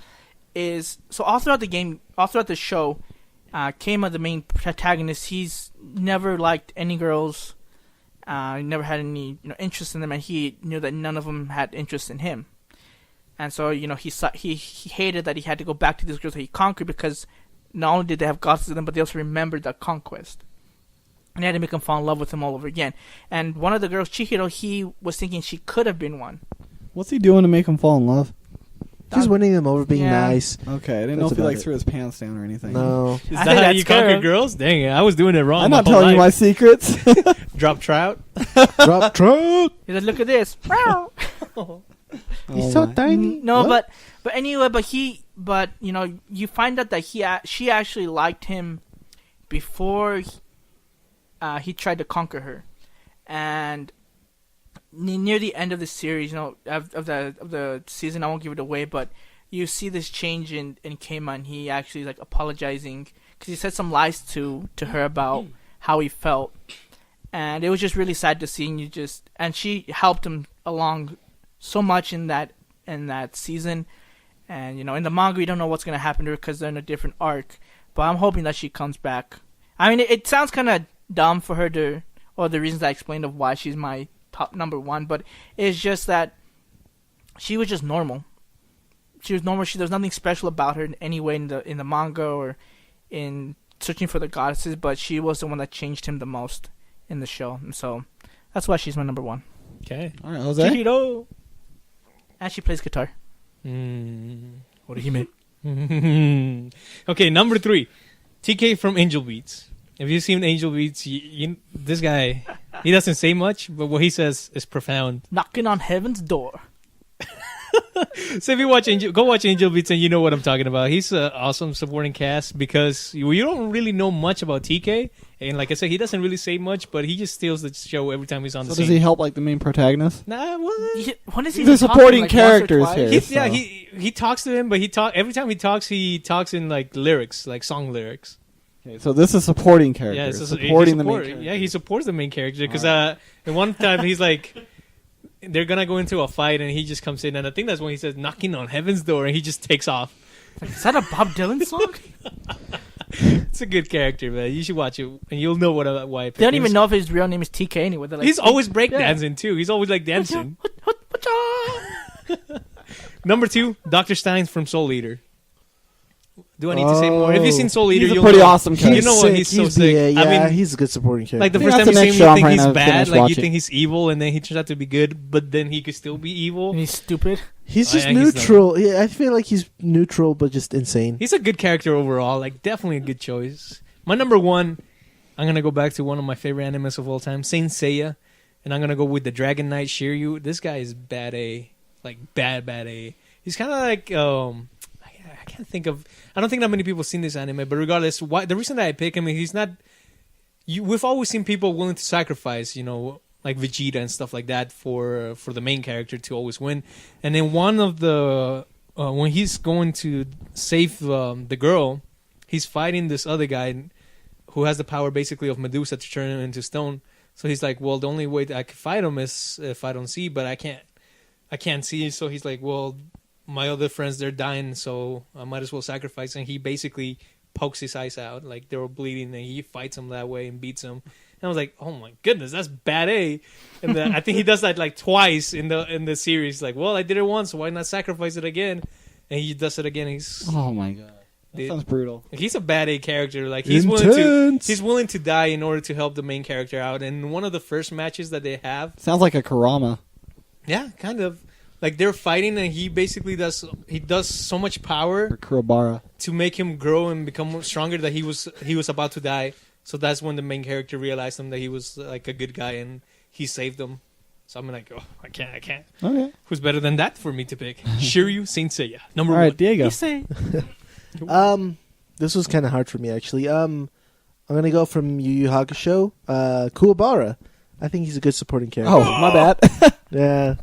is so all throughout the game, all throughout the show, Keima, the main protagonist, he's never liked any girls. Never had any interest in them, and he knew that none of them had interest in him. And so he hated that he had to go back to these girls that he conquered because not only did they have gods to them, but they also remembered that conquest. And he had to make them fall in love with him all over again. And one of the girls, Chihiro, he was thinking she could have been one. What's he doing to make him fall in love? Just winning them over, being Yeah. nice. Okay, I didn't know That's if he about like it. threw his pants down or anything. No. Is I that think how that's you conquer fair. girls? Dang it, I was doing it wrong. I'm my not whole telling you my life. secrets. Drop trout. Drop truck. He said, "Look at this." He's so my. tiny. No, What? but anyway, but you find out that she actually liked him before he tried to conquer her, and near the end of the series, of the season, I won't give it away, but you see this change in Keima, and he actually is like apologizing because he said some lies to her about how he felt, and it was just really sad to see. And she helped him along so much in that season, and in the manga we don't know what's gonna happen to her because they're in a different arc, but I'm hoping that she comes back. I mean, it sounds kind of dumb for her to, or the reasons I explained of why she's my top number one, but it's just that she was just normal. She was normal. There was nothing special about her in any way in the manga or in searching for the goddesses, but she was the one that changed him the most in the show, and so that's why she's my number one. Okay. All right, Jose. Chihiro. And she plays guitar. What do you mean? Okay, number 3. TK from Angel Beats. Have you seen Angel Beats? This guy, he doesn't say much, but what he says is profound. Knocking on heaven's door. So if you go watch Angel Beats and you know what I'm talking about. He's an awesome supporting cast because you don't really know much about TK. And like I said, he doesn't really say much, but he just steals the show every time he's on So the does scene. he help like the main protagonist? Nah, what? When is he The even supporting talking, like, characters once or here. twice? Yeah, So- he talks to him, but every time he talks in like lyrics, like song lyrics. Okay, so this is supporting character. Yeah, it's supporting the main character. Yeah, he supports the main character because the one time he's like, they're gonna go into a fight and he just comes in, and I think that's when he says "knocking on heaven's door" and he just takes off. Like, is that a Bob Dylan song? It's a good character, man. You should watch it and you'll know why. I picked They don't him. even know if his real name is TK anyway. They're like, He's always Yeah. breakdancing too. He's always like dancing. Whatcha? Number 2, Dr. Stein from Soul Eater. Do I need to say more? If you've seen Soul Eater, He's a you'll pretty know. awesome You character. know what? He's so sick. Yeah, I mean, he's a good supporting character. like the I first think time that's you the see him, next you show I'm think he's trying to bad. finish Like you watching. think he's evil, and then he turns out to be good. But then he could still be evil. And he's stupid. he's Oh, just yeah, he's neutral. Yeah, I feel like he's neutral, but just insane. He's a good character overall. Like definitely a good choice. My number 1, I'm gonna go back to one of my favorite animes of all time, Saint Seiya. and I'm gonna go with the Dragon Knight Shiryu. This guy is bad A, like bad A. He's kind of like I can't think of. I don't think that many people have seen this anime, but regardless, the reason that I pick him is he's not. We've always seen people willing to sacrifice, like Vegeta and stuff like that for the main character to always win. And then one of the when he's going to save the girl, he's fighting this other guy who has the power basically of Medusa to turn him into stone. So he's like, well, the only way that I can fight him is if I don't see, but I can't see. So he's like, well, my other friends, they're dying, so I might as well sacrifice. And he basically pokes his eyes out, like they were bleeding, and he fights him that way and beats him. And I was like, oh my goodness, that's bad A. And I think he does that like twice in the series. Like, well, I did it once, so why not sacrifice it again? And he does it again. Oh my god. That sounds brutal. He's a bad A character. Like he's willing to die in order to help the main character out. And one of the first matches that they have sounds like a Kurama. Yeah, kind of. Like they're fighting, and he basically does so much power Or Kurobara. to make him grow and become stronger that he was about to die. So that's when the main character realized him that he was like a good guy, and he saved him. So I'm like, oh, I can't. Okay. Who's better than that for me to pick? Shiryu Saint Seiya, number All right, one. Diego. This was kind of hard for me actually. I'm gonna go from Yu Yu Hakusho, Kuwabara. I think he's a good supporting character. Oh, my bad. Yeah,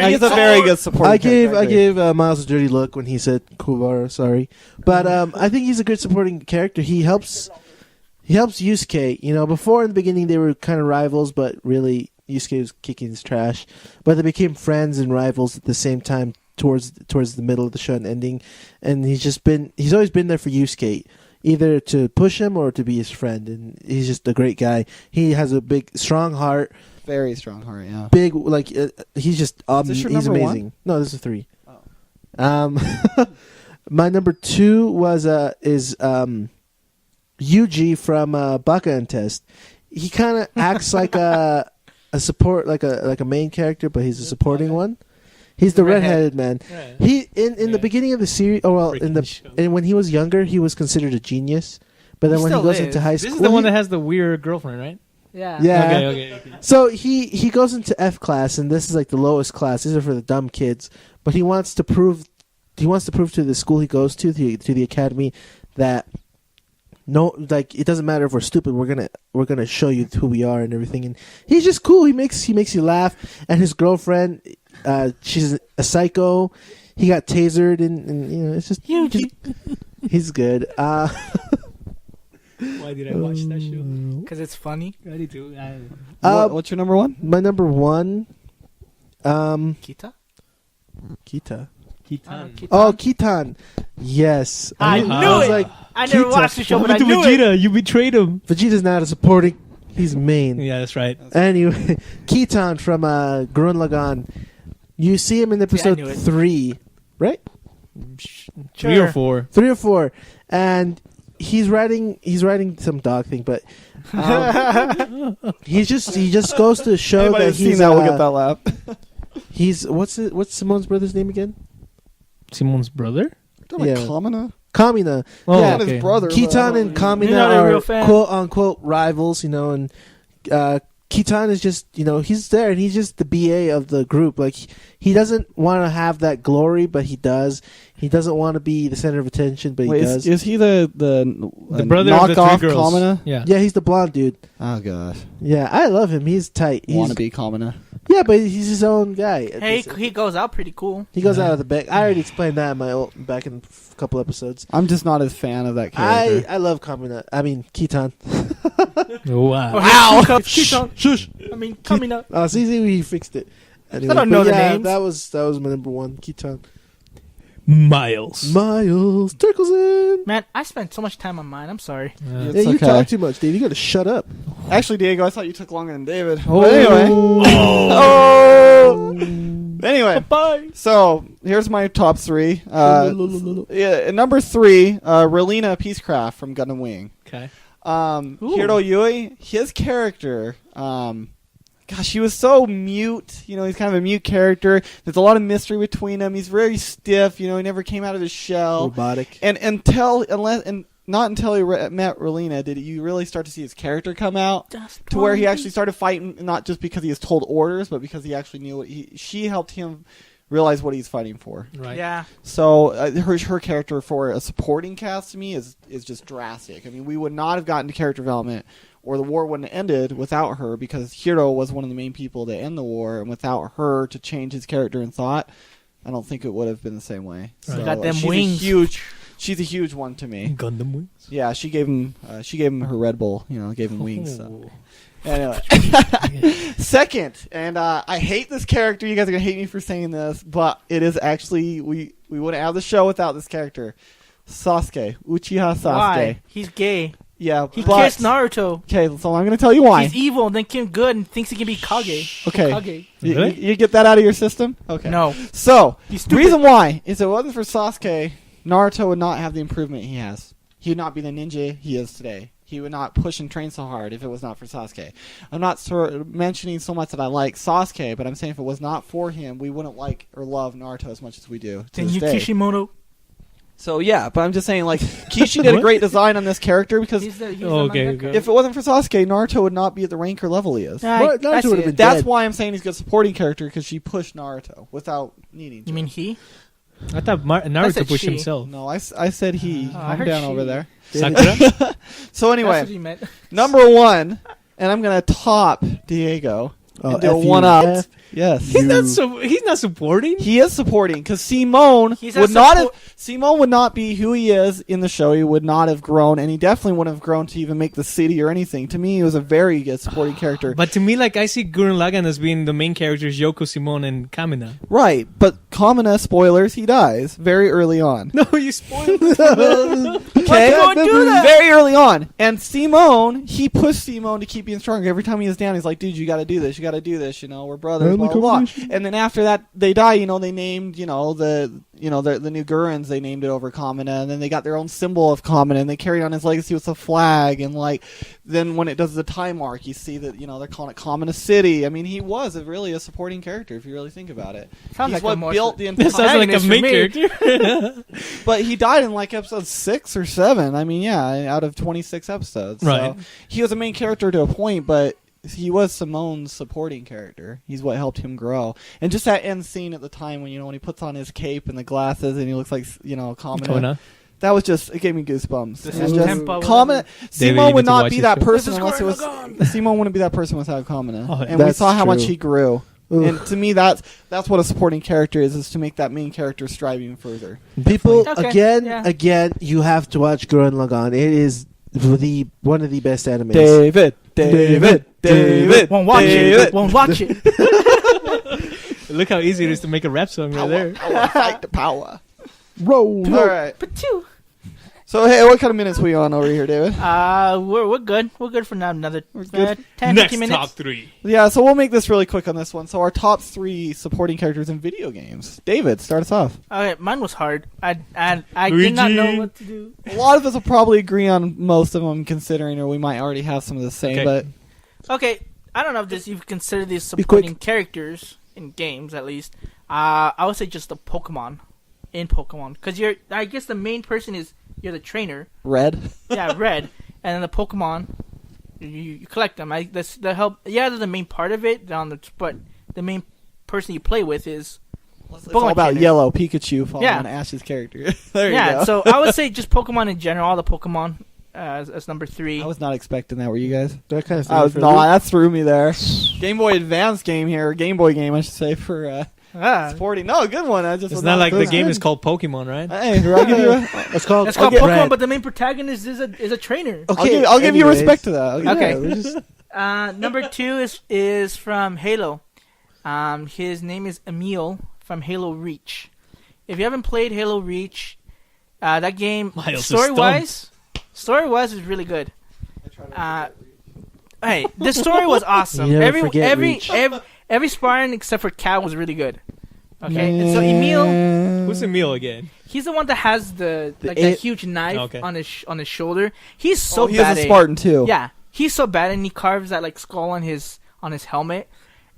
He's a very good supporting I character. gave Miles a dirty look when he said Kuwabara. Sorry, but I think he's a good supporting character. He helps Yusuke. Before in the beginning they were kind of rivals, but really Yusuke was kicking his trash. But they became friends and rivals at the same time towards the middle of the show and ending. And he's always been there for Yusuke, either to push him or to be his friend. And he's just a great guy. He has a big, strong heart. Very strong heart, yeah. Big, like he's just Is this your he's number amazing. one? No, this is 3. Oh. My number 2 is Yuji from Baka and Test. He kind of acts like a support, like a main character, but he's a supporting one. He's the redheaded man. Right. He in the beginning of the series. Oh well, and when he was younger, he was considered a genius. But then when he goes into high school, this is the one that has the weird girlfriend, right? Yeah. Yeah. Okay. So he goes into F class, and this is like the lowest class. These are for the dumb kids. But he wants to prove to the school he goes to the academy that no, like it doesn't matter if we're stupid. We're gonna show you who we are and everything. And he's just cool. He makes you laugh. And his girlfriend, she's a psycho. He got tasered, and it's just he's good. Why did I watch that show? Because it's funny. I need to. What's your number 1? My number 1, Kita? Kita. Kitan. Oh, Kitan. Yes. I knew- knew I was it. like, I never Kita. watched the show, What but I happened to knew it. Vegeta? You betrayed him. Vegeta's not a supporting. He's main. Yeah, that's right. Anyway, Kitan from Gurren Lagann. You see him in episode knew it. 3, right? 3 or 4. 3 or 4, and he's riding some dog thing, but he just goes to show Anybody that who's seen he's that will get that laugh. he's what's Simone's brother's name again? Simone's brother? Like Yeah. Kamina? Kamina. Oh, Yeah, Not his brother. but I Kitan don't and know. Kamina You're not a real are fan. quote unquote rivals, and Kitan is just, he's there and he's just the BA of the group. Like he doesn't want to have that glory, but he does. He doesn't want to be the center of attention, but Wait, he does. is he the brother of the 3 knockoff girls. Kamina? Yeah. Yeah, he's the blonde dude. Oh gosh, Yeah, I love him. He's tight. wanna be Kamina. Yeah, but he's his own guy. Hey, he goes out pretty cool. He goes out of the back. I already explained that in back in a couple episodes. I'm just not a fan of that character. I love Kamina. I mean Kitan. Wow. Ow! Kita. Shush. I mean, coming up. See, he fixed it. Anyway, I don't but know the yeah, names. That was my number 1. Kitan. Miles. Miles Turkleson. Man, I spent so much time on mine. I'm sorry. Yeah, It's you okay. talk too much, Dave. You got to shut up. Actually, Diego, I thought you took longer than David. Oh. But anyway. Oh. Anyway, Bye. so here's my top 3. At number 3, Relina Peacecraft from Gundam Wing. Okay. Hiro Yui, his character, gosh, he was so mute. He's kind of a mute character. There's a lot of mystery between them. He's very stiff. He never came out of his shell. Robotic. And not until he met Relina did you really start to see his character come out to where he actually started fighting, not just because he was told orders, but because he actually knew what she helped him realize what he's fighting for. Right. Yeah. So her character for a supporting cast to me is just drastic. I mean, we would not have gotten to character development, or the war wouldn't have ended without her, because Hiro was one of the main people to end the war, and without her to change his character and thought, I don't think it would have been the same way. Right. So, Got them wings. She's a huge one to me. Gundam wings. Yeah, she gave him her Red Bull. Gave him wings. So. Anyway, second, and I hate this character. You guys are gonna hate me for saying this, but it is actually we wouldn't have the show without this character, Sasuke, Uchiha Sasuke. Why? He's gay. Yeah, He kissed Naruto. Okay, so I'm gonna tell you why. He's evil and then Kim good and thinks he can be Kage. Okay. Kage. You get that out of your system? Okay. No. So He's stupid. reason why is if it wasn't for Sasuke, Naruto would not have the improvement he has. He would not be the ninja he is today. He would not push and train so hard if it was not for Sasuke. I'm not mentioning so much that I like Sasuke, but I'm saying if it was not for him, we wouldn't like or love Naruto as much as we do to Then this you day. Kishimoto. So yeah, but I'm just saying, like, Kishi did a great design on this character because He's the Okay, mangaka. okay. if it wasn't for Sasuke, Naruto would not be at the rank or level he is. Naruto I see would have it. been That's dead. why I'm saying he's a good supporting character, because she pushed Naruto without needing to. You mean he? I thought I Naruto said pushed she. himself. No, I said he. I I'm heard down she. over there. Sakura? So That's anyway, what he meant. number one, and I'm gonna top Diego and do a F you. one up. F Yes, He's not supporting. he is supporting, because Simone He's would a not support- have. Simone would not be who he is in the show. He would not have grown, and he definitely wouldn't have grown to even make the city or anything. To me, he was a very good supporting character. But to me, like, I see Gurren Lagann as being the main characters, Yoko, Simone, and Kamina. Right, but Kamina, spoilers, he dies very early on. No, you spoiled it. Okay, Why'd you do that? very early on. And Simone, he pushed Simone to keep being stronger. Every time he was down, he's like, dude, you got to do this. You got to do this. We're brothers, blah, blah, blah. And then after that, they die. They named, the new Gurrens, they named it over Kamina. And then they got their own symbol of Kamina, and they carried on his legacy with a flag. And, like, then when it does the time arc, you see that, they're calling it Kamina City. I mean, he was really a supporting character, if you really think about it. Sounds He's like a what more built the entire... That sounds like a Antagonist main for me. character. But he died in like episode 6 or 7. I mean, yeah, out of 26 episodes. Right. So he was a main character to a point, but he was Simone's supporting character. He's what helped him grow. And just that end scene at the time when when he puts on his cape and the glasses and he looks like Kamina. Kona. That was just, it gave me goosebumps. This And is just Tempa, Kamina, whatever. Simone you would need to not watch be this that show. person This is unless it was. Gurren Simone wouldn't be that person without Kamina. Oh, and we that's saw how much true. he grew. Ugh. And to me, that's what a supporting character is to make that main character strive even further. People, Okay, yeah. again, you have to watch Gurren Lagann. It is one of the best animes. David. Won't watch David. it. Won't watch it. Look how easy it is to make a rap song right there. Power, fight the power. Roll. All right. Pachoo. So, hey, what kind of minutes we on over here, David? We're good. We're good for now. Another good. 10, Next 15 minutes. top 3. Yeah, so we'll make this really quick on this one. So, our top 3 supporting characters in video games. David, start us off. Okay, mine was hard. I did not know Luigi. what to do. A lot of us will probably agree on most of them, considering, or we might already have some of the same. Okay. But Okay, I don't know if you consider these Be supporting quick. characters in games at least. I would say just the Pokemon in Pokemon, because I guess the main person is you're the trainer. Red. Yeah, Red, and then the Pokemon, you collect them. The help. Yeah, they're the main part of it. But the main person you play with is It's all about trainer. yellow Pikachu following Yeah. on Ash's character. There you yeah. go. So I would say just Pokemon in general. All the Pokemon as number 3. I was not expecting that. Were you guys? That kind of I was no. That threw me there. Game Boy Advance game here, Game Boy game, I should say, for supporting. No, good one. I just It's was not like the good. game is called Pokemon, right? Hey, I'll give you a, It's called. It's called Okay. Pokemon, Red. but the main protagonist is a trainer. Okay, I'll give you anyways. respect to that. Okay. we're just- Number 2 is from Halo. His name is Emil from Halo Reach. If you haven't played Halo Reach, that game Miles is story-wise is really good. Hey, the story was awesome. You never forget Reach. Every Spartan except for Cal was really good. Okay, and so Emil, Who's Emil again? he's the one that has that huge knife Okay. on his shoulder. He's so he bad. is a Spartan too. Yeah, he's so bad, and he carves that skull on his helmet,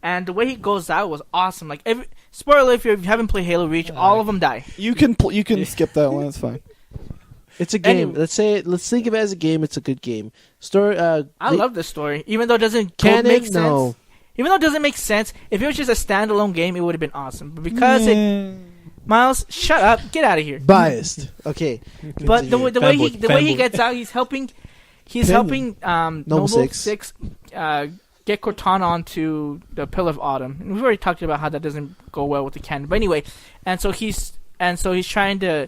and the way he goes out was awesome. Spoiler if you haven't played Halo Reach, all of them die. You can skip that one. It's fine. It's a game. Anyway. Let's think of it as a game. It's a good game. Story. I love this story, even though it doesn't Canon, make sense. no. Even though it doesn't make sense, if it was just a standalone game, it would have been awesome. But because Miles, shut up, get out of here. Biased. Okay. But the way he Fanboy. gets out, he's helping Noble Six get Cortana onto the Pillar of Autumn. And we've already talked about how that doesn't go well with the canon. But anyway, and so he's trying to,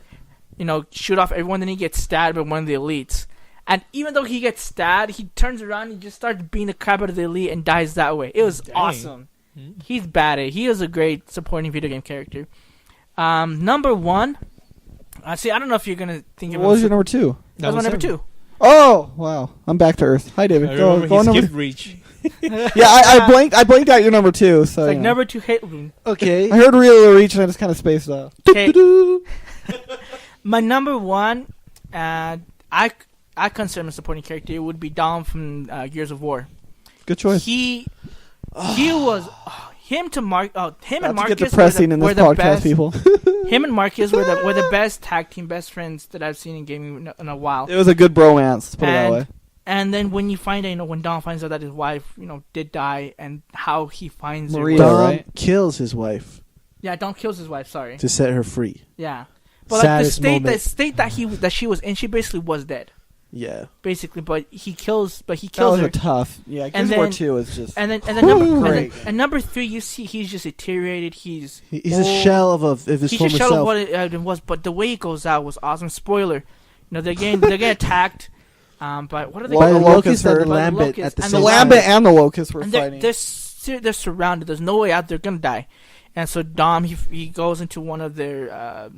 shoot off everyone. Then he gets stabbed by one of the elites. And even though he gets stabbed, he turns around and just starts beating the crap out of the elite and dies that way. It was awesome. He's bad at it. He is a great supporting video game character. Number one. I don't know if you're gonna think of. What was your number 2? That was my number 2. Oh wow! I'm back to earth. Hi, David. Go on his number. gift reach. Yeah, I blinked out your number 2. So It's like number 2 hit wound. Okay. I heard real reach and I just kind of spaced out. Okay. My number 1, I consider him a supporting character. It would be Dom from Gears of War. Good choice. He was him and Marcus depressing in this were the podcast, best. people. Him and Marcus were the best tag team, best friends that I've seen in gaming in a while. It was a good bromance. Let's put it that way. And then when you find out, when Dom finds out that his wife, did die, and how he finds Maria, her. Dom right? kills his wife Yeah, Dom kills his wife. Sorry. to set her free. Yeah, but Saddest like the moment. state that she was in, she basically was dead. Yeah. Basically, but he kills That was her. a tough. Yeah, And Gears of War then- 2 is just. And then number Great. 3, you see he's just deteriorated. He's He's a shell of his he's former just shell of self. what it was. But the way he goes out was awesome. Spoiler, they're getting attacked. But what are they? By the the locust locusts and are- the lambent at the and same the time. Lambent and the Locust were And fighting. they're surrounded. There's no way out. They're gonna die. And so Dom he goes into one of their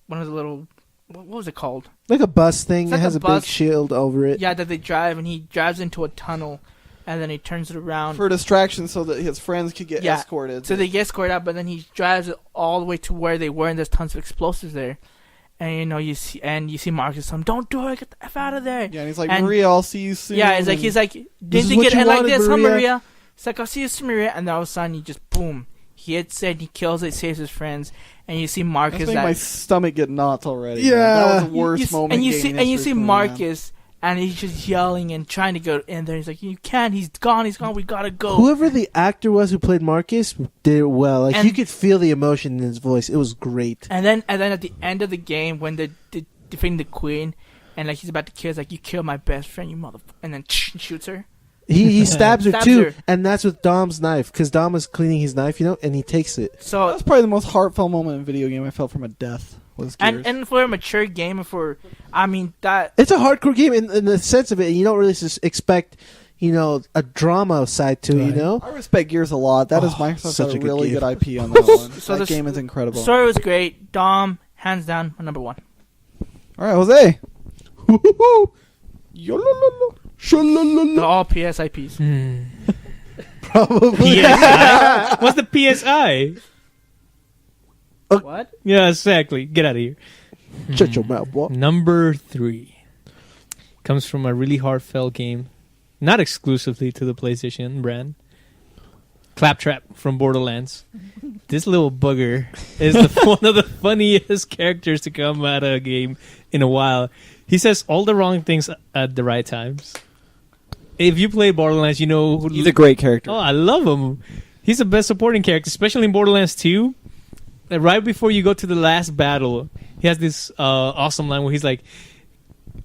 one of the little what was it called? Like a bus thing. It's It like has a a bus. big shield over it. Yeah, that they drive, and he drives into a tunnel, and then he turns it around. for distraction so that his friends could get Yeah. escorted. So they get escorted out, but then he drives it all the way to where they were, and there's tons of explosives there. And you see Marcus telling him, "Don't do it, get the F out of there." Yeah, and he's like, and- Maria, I'll see you soon. Yeah, is didn't what they get you it like wanted, this, huh, Maria? Maria? It's like, I'll see you soon, Maria, and then all of a sudden he just boom, he hits it, he kills it, saves his friends, and you see Marcus. That's making my stomach get knots already. Yeah. that was the You worst moment. and in you gaming see history for me, man. Marcus, and he's just yelling and trying to go in there. He's like, "You can't. He's gone. We gotta go." Whoever the actor was who played Marcus did it well. Like And- you could feel the emotion in his voice. It was great. And then at the end of the game, when they're defeating the queen, and like he's about to kill, he's like, "You killed my best friend, you mother," and then shoots her. He stabs her Stabs too, her. and that's with Dom's knife because Dom was cleaning his knife, and he takes it. That So was probably the most heartfelt moment in a video game I felt from a death. Was Gears. and for a mature game, that It's a hardcore game in the sense of it, and you don't really expect, a drama side to it. I respect Gears a lot. That is Oh, Microsoft such got a a good really game. good IP on that one. So that this- game is incredible. story was great. Dom, hands down, my number 1. All right, Jose. They're all PSIPs. Probably. PSI? What's the PSI? What? Yeah, exactly. Get out of here. Shut your mouth, boy. Number 3 comes from a really heartfelt game, not exclusively to the PlayStation brand. Claptrap from Borderlands. This little bugger is one of the funniest characters to come out of a game in a while. He says all the wrong things at the right times. If you play Borderlands, you know who He's a great character. Oh, I love him. He's the best supporting character, especially in Borderlands 2. Right before you go to the last battle, he has this awesome line where he's like,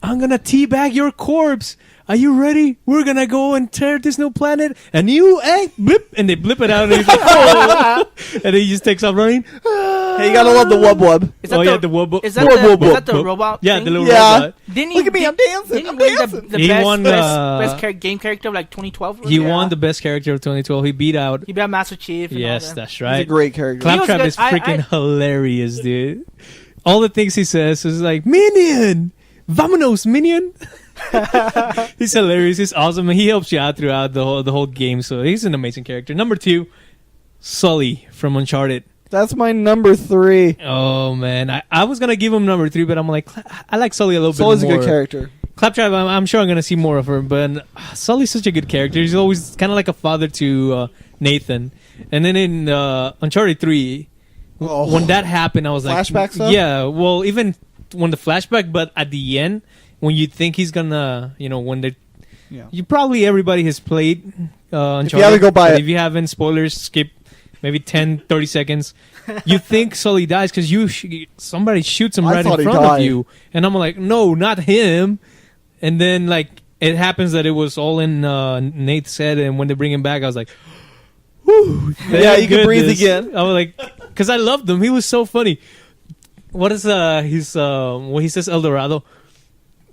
"I'm gonna teabag your corpse. Are you ready? We're gonna go and tear this new planet. And you, blip!" And they blip it out, and he's like, "Oh!" And then he just takes off running. Hey, you gotta love the wub wub. Is that Oh the, yeah, the wub. is that the robot? Yeah, thing? the little Yeah. robot. Didn't he, Look at me, I'm dancing. Didn't I'm he win dancing. the He best, won, best game character of like 2012? He won the best character of 2012. He beat out. He beat out Master Chief. And Yes, all that. that's He's a right. great character. He was Claptrap good. is freaking hilarious, dude. All the things he says is like, "Minion! Vamonos, Minion!" He's hilarious. He's awesome. And he helps you out throughout the whole game. So he's an amazing character. Number 2, Sully from Uncharted. That's my number 3. Oh, man. I was going to give him number 3, but I'm like, I like Sully a little Sully's a bit more. good character. Claptrap, I'm sure I'm going to see more of her, but Sully's such a good character. He's always kind of like a father to Nathan. And then in Uncharted 3, when that happened, I was like... Flashback stuff? Yeah, well, even when the flashback, but at the end, when you think he's gonna, when they, Yeah. you probably everybody has played Uncharted. If you haven't, go buy but it. If you haven't, spoilers, skip maybe 10, 30 seconds. You think Sully dies because somebody shoots him I right in thought he front of died. you, and I'm like, no, not him. And then like it happens that it was all in Nate's head, and when they bring him back, I was like, whew, Yeah, thank you can breathe goodness. again. I was like, because I loved him. He was so funny. What is his when he says El Dorado?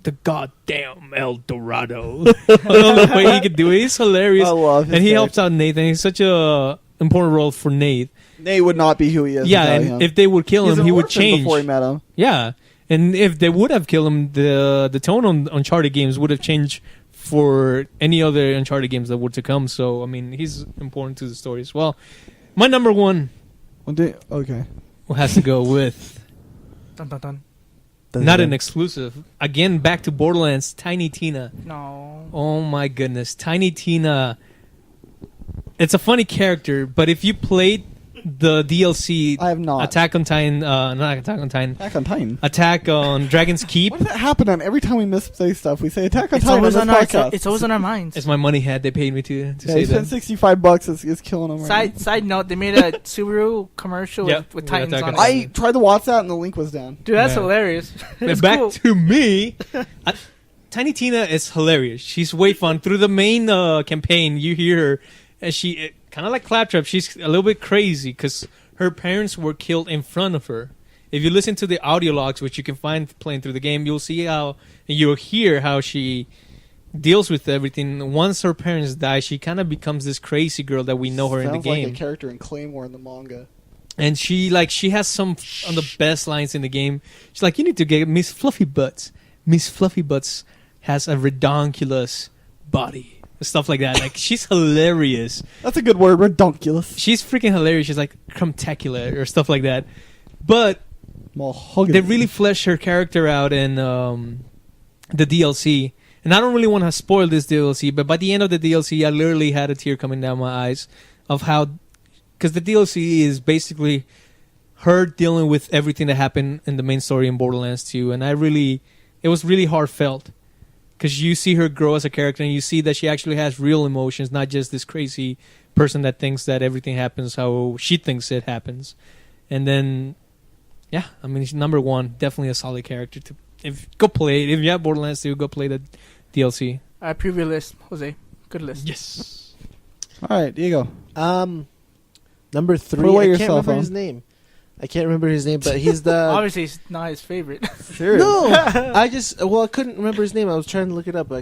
The goddamn El Dorado. I don't know the way he could do it. He's hilarious. I love his and he character. helps out Nathan. He's such a important role for Nate. Nate would not be who he is. Yeah, without and him. if they would kill He's him, an he would orphan change. before he met him. Yeah, and if they would have killed him, the tone on Uncharted games would have changed for any other Uncharted games that were to come. So I mean, he's important to the story as well. My number one Okay. has to go with Dun, dun, dun. not an exclusive. Again, back to Borderlands. Tiny Tina. No. Oh my goodness, Tiny Tina. It's a funny character, but if you played the DLC, I have not. Attack on Titan, not Attack on Titan, Attack on Titan. Attack on Dragon's Keep. What does that happen on every time we missay stuff? We say Attack on It's Titan always on on this our. podcast. It's always on our minds. It's my money hat. They paid me to yeah, say he spent that. $65. It's killing him right now. Side note: they made a Subaru commercial Yep, with with Titans Attack on on it. Titan. I tried to watch that and the link was down. Dude, that's Yeah. hilarious. And It's back cool. to me. Tiny Tina is hilarious. She's way fun. Through the main campaign, you hear her, and she kind of like Claptrap. She's a little bit crazy because her parents were killed in front of her. If you listen to the audio logs, which you can find playing through the game, you'll see how, and you'll hear how she deals with everything. Once her parents die, she kind of becomes this crazy girl that we know her in the Sounds game. like a character in Claymore in the manga. And she has some of the best lines in the game. She's like, you need to get Miss Fluffy Butts. Miss Fluffy Butts has a redonkulous body. Stuff like that. Like, she's hilarious. That's a good word, redonkulous. She's freaking hilarious. She's like crumtacular or stuff like that. But they really flesh her character out in the DLC. And I don't really want to spoil this DLC, but by the end of the DLC, I literally had a tear coming down my eyes of how... Because the DLC is basically her dealing with everything that happened in the main story in Borderlands 2. And it was really heartfelt. Because you see her grow as a character, and you see that she actually has real emotions, not just this crazy person that thinks that everything happens how she thinks it happens. And then, yeah, I mean, she's number one, definitely a solid character. Go play it. If you have Borderlands 2, go play the DLC. Preview list, Jose. Good list. Yes. All right, Diego. Number Put 3. away I your can't cell remember phone. his name. I can't remember his name, but he's the... Obviously, it's not his favorite. Serious. No, I couldn't remember his name. I was trying to look it up, but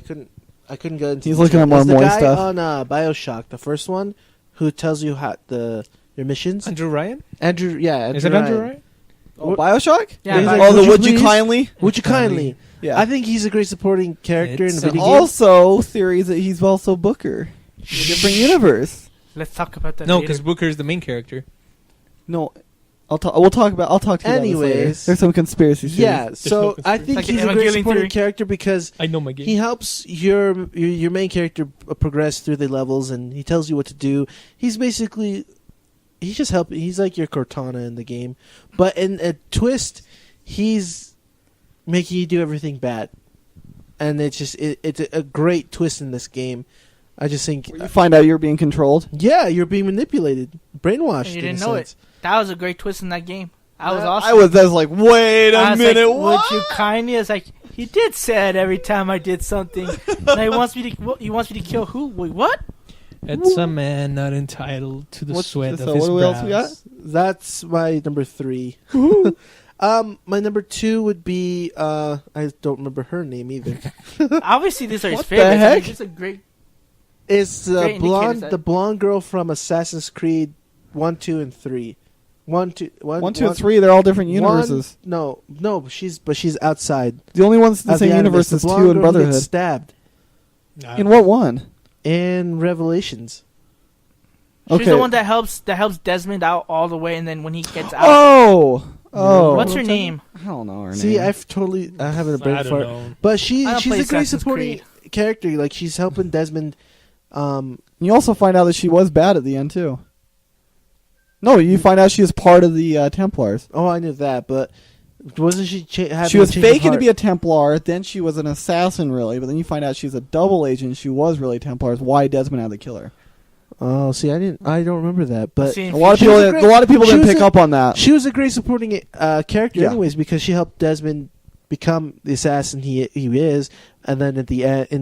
I couldn't go into. He's looking at more It's the moist guy stuff. on BioShock, the first one, who tells you how your missions. Andrew Ryan? Andrew, yeah, Is it Andrew Ryan? Oh, BioShock? Yeah, He's Bio- like, Oh, the "Would Would you You please?" Kindly? Would you kindly? Yeah. I think he's a great supporting character in It's the video game. Also, theories that he's also Booker. In a different universe. Let's talk about that No, later. because Booker is the main character. No, I'll talk to you about this later. Anyways. There's some conspiracy theories. Yeah, so no I think Like he's a Evangelion great supporting theory. character because I know my game. he helps your main character progress through the levels, and he tells you what to do. He's just helping. He's like your Cortana in the game, but in a twist, he's making you do everything bad, and it's a great twist in this game. I just think, Where you find out you're being controlled. yeah, you're being manipulated, brainwashed. And you in a didn't know it. sense. That was a great twist in that game. That was Yeah, awesome. I was like, wait I a was minute, like, what? Would you kindly? I was like, he did say it every time I did something. Now he wants me to kill who? Wait, what? It's a man not entitled to the What's- sweat so of his what else we brows. That's my number 3. My number 2 would be I don't remember her name either. Obviously, these are his What the favorites. I mean, heck? it's a great. It's Great indicators that- the blonde girl from Assassin's Creed 1, 2, and 3. 1, 2, 1, 2, and 3, they're all different universes. No, she's outside. The only ones in the of same anime. universe The is blonde 2 and girl who Brotherhood. gets stabbed In what one? in Revelations. She's Okay. the one that helps Desmond out all the way, and then when he gets out, Oh! what's her name? I don't know her See, name. I haven't a brain I for don't it. know. But I she's don't a play great Assassin's supporting character. Like, she's helping Desmond. You also find out that she was bad at the end, too. No, you find out she was part of the Templars. Oh, I knew that, but Wasn't she? She was faking to be a Templar. Then she was an assassin, really. But then you find out she's a double agent. She was really a Templar. It's why Desmond had to kill her. Oh, see, I don't remember that. But a lot of people didn't pick up on that. She was a great supporting character, Yeah. anyways, because she helped Desmond become the assassin he is, and then in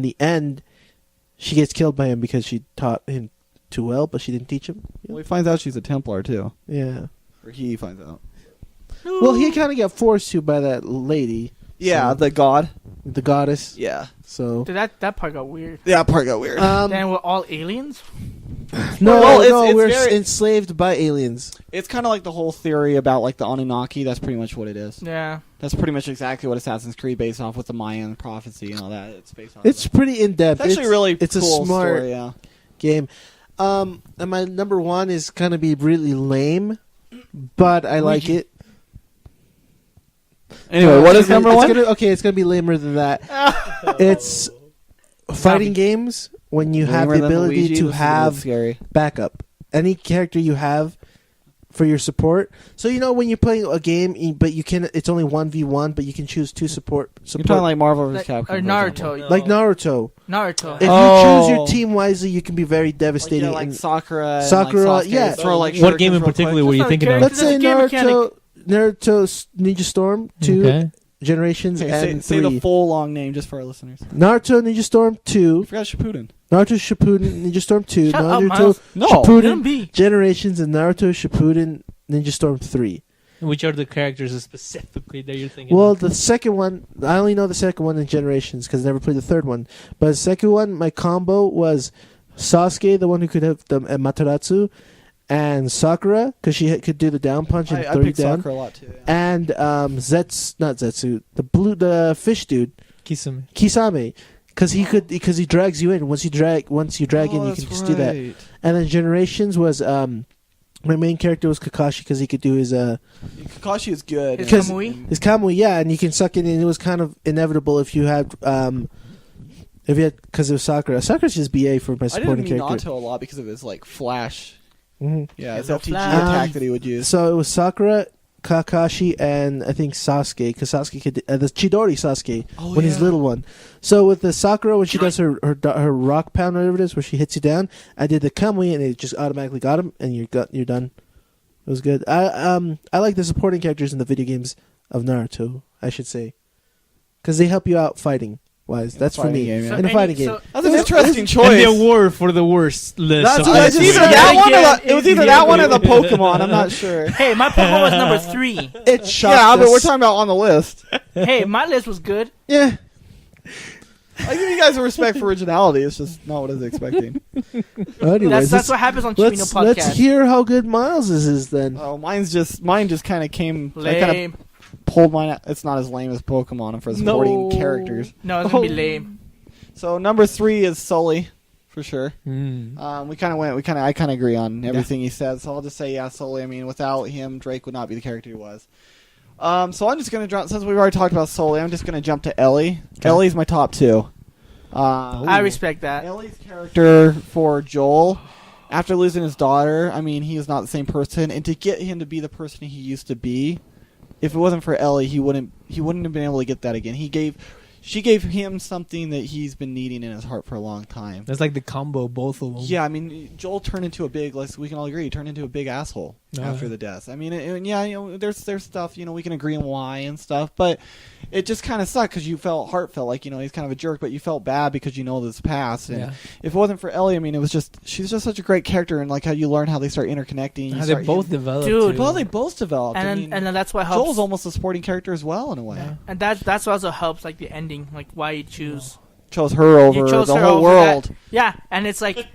the end, she gets killed by him because she taught him too well, but she didn't teach him. Well, he finds out she's a Templar too. Yeah. Or he finds out. Well, he kind of got forced to by that lady. Yeah, so, the god. the goddess. Yeah. So Dude, that part got weird. Yeah, that part got weird. Then we're all aliens? no, it's we're very- enslaved by aliens. It's kind of like the whole theory about like the Anunnaki. That's pretty much what it is. Yeah. That's pretty much exactly what Assassin's Creed based off with the Mayan prophecy and all that. It's based off. It's pretty in depth. It's actually really it's cool a smart story. Yeah. game. And my number one is gonna be really lame, but I like it. Anyway, what is number one? It's gonna be lamer than that. It's fighting games when you have the ability to have scary. backup. Any character you have for your support. So when you're playing a game, but you can. It's only 1v1, but you can choose two support. You're talking like Marvel vs. Like, Capcom. or Naruto. Like Naruto. Naruto. If you choose your team wisely, you can be very devastating. Like and Sakura. Sakura, and yeah. Throw, like, What game in shurikens real particular quick. were you Just thinking like of? Let's say There's a game Naruto Ninja Storm 2 Okay. Generations Okay, and say 3. the full long name just for our listeners. Naruto Ninja Storm 2, I forgot Shippuden. Naruto Shippuden Ninja Storm 2, Shut up, Naruto Miles. No. Shippuden Let 'em be. Generations, and Naruto Shippuden Ninja Storm 3. Which are the characters specifically that you're thinking Well, of? the second one, I only know the second one in Generations because I never played the third one. But the second one, my combo was Sasuke, the one who could have the Mataratsu, and Sakura because she could do the down punch and I throw you picked down. Sakura a lot too. Yeah. And not Zetsu, the fish dude, Kisame. Kisame, because he drags you in. Once you drag in, you can just do that. And then Generations was my main character was Kakashi because he could do his Kakashi is good. His Because- Kamui? his Kamui, yeah, and you can suck it in. It was kind of inevitable if you had because it was Sakura. Sakura's just BA for my I supporting didn't mean character. Naruto a lot because of his like flash. Mhm. Yeah, his Hello, FTG Flash. attack that he would use. So it was Sakura, Kakashi, and I think Sasuke, because Sasuke could the Chidori Sasuke when he's little one. So with the Sakura, when she does her rock pound or whatever it is, where she hits you down, I did the Kamui and it just automatically got him, and you're done. It was good. I like the supporting characters in the video games of Naruto, I should say, because they help you out fighting wise. That's for me fighting game, yeah. in a fighting game. That's an interesting And choice. the award for the worst list. That's of what I It's just either said. that one or Again, it was either that one or the Pokemon. I'm not sure. Hey, my Pokemon was number 3. It shocked Yeah, but us. we're talking about on the list. Hey, my list was good. Yeah. I give you guys a respect for originality. It's just not what I was expecting. Anyways, That's what happens on Chibi No podcast. let's hear how good Miles's is then. Oh, mine just kind of came. I kind Lame. of pulled mine out. It's not as lame as Pokemon for supporting characters. No, it's gonna be lame. So number 3 is Sully, for sure. Mm. I kind of agree on everything he said. So I'll just say Sully. I mean, without him, Drake would not be the character he was. So I'm just gonna jump. Since we've already talked about Sully, I'm just gonna jump to Ellie. Okay. Ellie's my top 2. I respect that. Ellie's character for Joel, after losing his daughter, I mean, he is not the same person, and to get him to be the person he used to be, if it wasn't for Ellie, he wouldn't have been able to get that again. She gave him something that he's been needing in his heart for a long time. That's like the combo, both of them. Yeah, I mean, Joel turned into a big, like we can all agree, he turned into a big asshole after the death. I mean, there's stuff, we can agree on why and stuff, but it just kind of sucked because you felt heartfelt, like, he's kind of a jerk, but you felt bad because this past. And if it wasn't for Ellie, I mean, she's just such a great character, and like how you learn how they start interconnecting. How they both developed. Dude. too. Well, they both developed. And then that's what helps. Joel's almost a supporting character as well, in a way. Yeah. And that's what also helps, like the ending, like why you choose. Chose her over You chose the her whole over world. that. Yeah, and it's like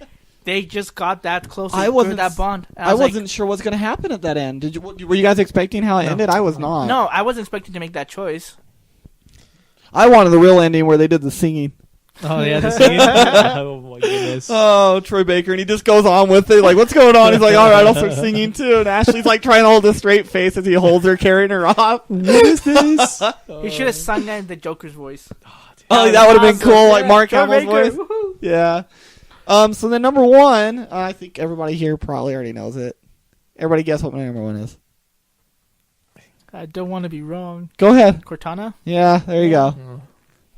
they just got that close I through wasn't that bond. And I was like, wasn't sure what's going to happen at that end. Were you guys expecting how it ended? I was not. No, I wasn't expecting to make that choice. I wanted the real ending where they did the singing. Oh, yeah, the singing. Oh, my goodness. Oh, Troy Baker, and he just goes on with it. Like, what's going on? He's like, all right, I'll start singing too. And Ashley's like trying to hold a straight face as he holds her, carrying her off. What is this? You should have sung that in the Joker's voice. Oh, that would have been awesome. cool, like Yeah, Mark Troy Hamill's Baker, voice. woohoo. Yeah. So then number 1, I think everybody here probably already knows it. Everybody guess what my number 1 is. I don't want to be wrong. Go ahead. Cortana? Yeah, there you go. Oh.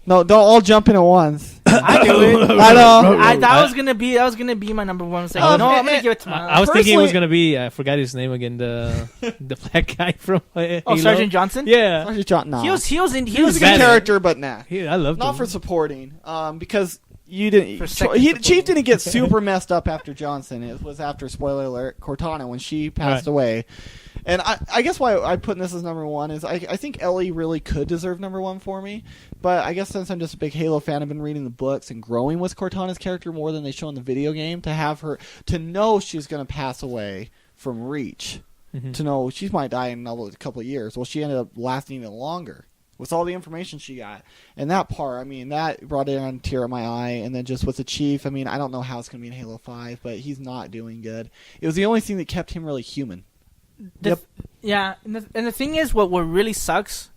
No, don't all jump in at once. I knew it. I know. That was gonna be my number one. I was like, no, I'm gonna give it to my. I was thinking it was Personally- gonna be. I forgot his name again. The black guy from. Halo. Sergeant Johnson. Yeah, Sergeant John, nah. He was He was a good bad. character, but nah. I loved Not him. for supporting. Because you didn't. For second Chief supporting. didn't get super messed up after Johnson. It was after, spoiler alert, Cortana when she passed Right. away. And I guess why I put this as number one is I think Ellie really could deserve number one for me. But I guess since I'm just a big Halo fan, I've been reading the books and growing with Cortana's character more than they show in the video game. To have her, to know she's going to pass away from Reach, Mhm. to know she might die in a couple of years. Well, she ended up lasting even longer with all the information she got. And that part, I mean, that brought it on a tear in my eye. And then just with the Chief, I mean, I don't know how it's going to be in Halo 5, but he's not doing good. It was the only thing that kept him really human. Yeah, and the thing is, what really sucks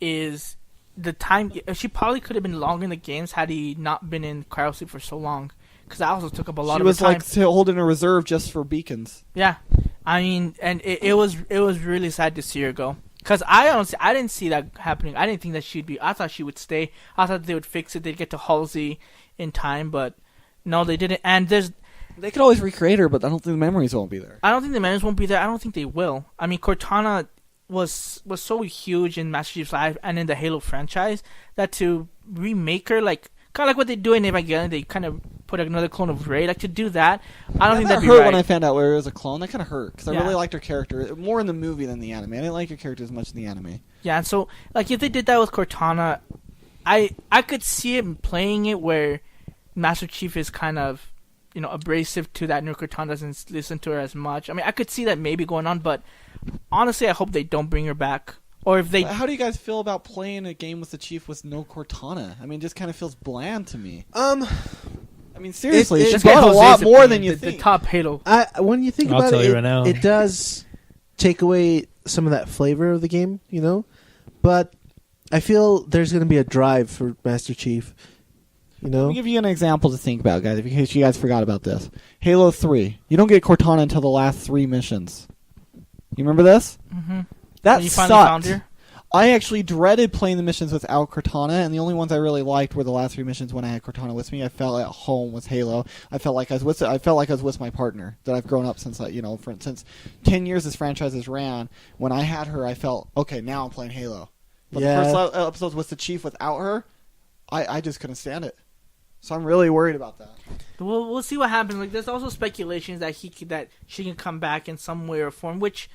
is the time. She probably could have been longer in the games had he not been in cryosleep for so long. Because that also took up a lot She of was her time. like holding a reserve just for beacons. Yeah, I mean, and it was really sad to see her go. Because I didn't see that happening. I didn't think that she'd be. I thought she would stay. I thought they would fix it. They'd get to Halsey in time, but no, they didn't. And They could always recreate her, but I don't think the memories won't be there. I don't think the memories won't be there. I don't think they will. I mean, Cortana was so huge in Master Chief's life and in the Halo franchise that to remake her, like kind of like what they do in Evangelion, they kind of put another clone of Rey. Like to do that, I don't think that that'd be hurt right. when I found out where it was a clone. That kind of hurt because I Yeah. really liked her character more in the movie than the anime. I didn't like her character as much in the anime. Yeah, and so like if they did that with Cortana, I could see it playing it where Master Chief is kind of abrasive to that new Cortana, doesn't listen to her as much. I mean, I could see that maybe going on, but honestly, I hope they don't bring her back. Or if they, But how do you guys feel about playing a game with the Chief with no Cortana? I mean, it just kind of feels bland to me. I mean, seriously, it- she Just brought a get lot Jose's more opinion, than you the think. top Halo. When you think I'll about tell it, you right now. it does take away some of that flavor of the game, But I feel there's going to be a drive for Master Chief, Let me give you an example to think about, guys, in case you guys forgot about this. Halo 3. You don't get Cortana until the last 3 missions. You remember this? Mm-hmm. That When you finally found sucked. her. I actually dreaded playing the missions without Cortana, and the only ones I really liked were the last 3 missions when I had Cortana with me. I felt at home with Halo. I felt like I was with my partner that I've grown up since since 10 years this franchise has ran. When I had her, I felt okay. Now I'm playing Halo. But Yeah. the first episodes with the Chief without her, I just couldn't stand it. So I'm really worried about that. We'll see what happens. Like there's also speculations that that she can come back in some way or form, which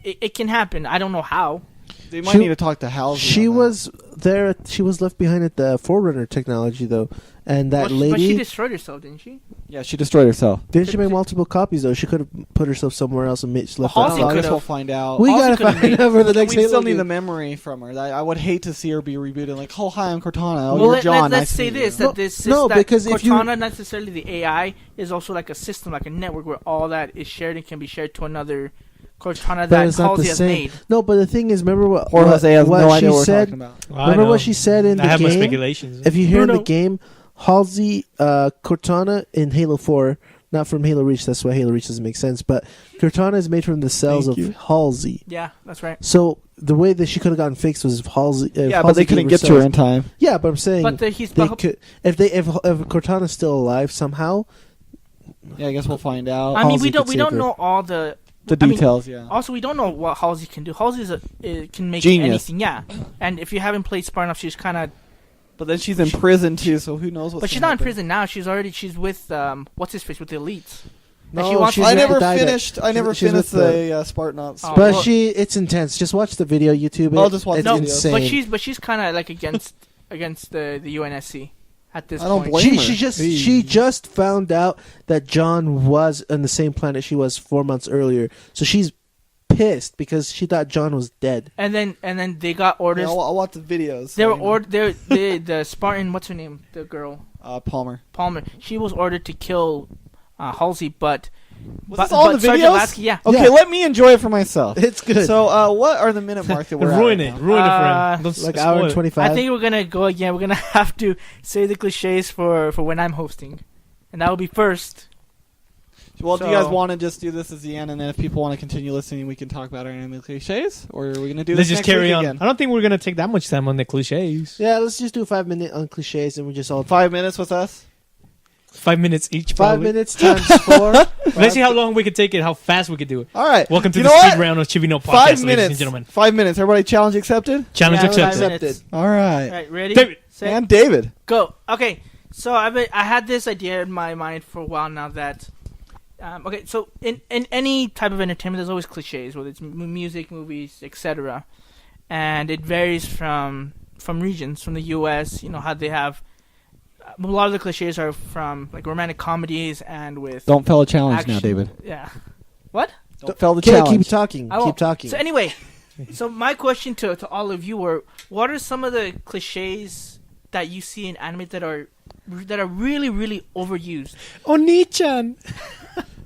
it can happen. I don't know how. They might She- need to talk to Halsey. she on that. was there. She was left behind at the Forerunner technology, though, and that But she lady. destroyed herself, didn't she? Yeah, she destroyed herself. Didn't she make multiple copies though? She could have put herself somewhere else and left Well, that Halsey I out. guess could've. we'll find out. We Halsey gotta could've find made- out for the next we Halo still need game. the memory from her. I would hate to see her be rebooted. Like, oh hi, I'm Cortana. Oh, Well, you're John. let's nice to say meet this: you. that this No, that because if you- Cortana, not necessarily the AI, is also like a system, like a network where all that is shared and can be shared to another Cortana But that it's not Halsey the has same. made. No, but the thing is, remember what Poor Jose has what no she idea what we're said? talking about. I Remember know. what she said in I the have my game? speculations. If you hear in the Bruno. game, Halsey, Cortana in Halo 4, not from Halo Reach, that's why Halo Reach doesn't make sense, but Cortana is made from the cells Thank of you. Halsey. Yeah, that's right. So the way that she could have gotten fixed was if Halsey. If Yeah, but Halsey they couldn't gave get to cells. her in time. Yeah, but I'm saying But they could if Cortana's still alive somehow. Yeah, I guess we'll find out. I mean, Halsey we don't could save her. know all the the I mean, details, yeah. Also, we don't know what Halsey can do. Halsey can make Genius. anything, yeah. And if you haven't played Smart enough, she's kind of. But then she's in prison too, so who knows what's But she's gonna not in happen. prison now. She's with what's his face with the elites. And No, she wants she's to- I with never the Didact. finished. I never She's with finished the- the Spartanauts. Oh. But well- it's intense. Just watch the video, YouTube it. I'll just watch it's the No, videos. insane. but she's kind of like against the UNSC at this I don't point. blame her. She just found out that John was on the same planet she was 4 months earlier. So she's pissed because she thought John was dead. And then they got orders. Yeah, I'll watch the videos. They were the Spartan. What's her name? The girl Palmer. Palmer. She was ordered to kill Halsey, but Was this all in the Sergeant videos? Lasky, yeah. Okay, Yeah. let me enjoy it for myself. It's good. So, what are the minute mark that we're at Ruin right it. now? Ruin it for him. Don't like spoil hour and it. 25. I think we're gonna go again. We're gonna have to say the cliches for when I'm hosting, and that will be first. Well, do you guys want to just do this as the end, and then if people want to continue listening, we can talk about our anime cliches, or are we going to do Let's this just next carry week on. again? I don't think we're gonna take that much time on the cliches. Yeah, let's just do 5 minutes on cliches, and we just all 5 minutes with us? 5 minutes each. 5 Probably. minutes times 4. Let's see how long we could take it. How fast we could do it. All right. Welcome to You the know speed what? round of Chibi No podcast, 5 ladies minutes. and gentlemen. 5 minutes. Everybody, challenge accepted? Challenge Yeah, accepted. 5 minutes. All right. All right, ready? David. Set, And David. go. Okay, so I had this idea in my mind for a while now that okay, so in any type of entertainment, there's always cliches, whether it's music, movies, etc. And it varies from regions. From the U.S., you know how they have a lot of the cliches are from like romantic comedies and with Don't fail a challenge action. now, David. Yeah. What? Don't fail the Okay, challenge. keep talking. I Keep won't. talking. So anyway, so my question to all of you are: what are some of the cliches that you see in anime that are really really overused? Oni-chan.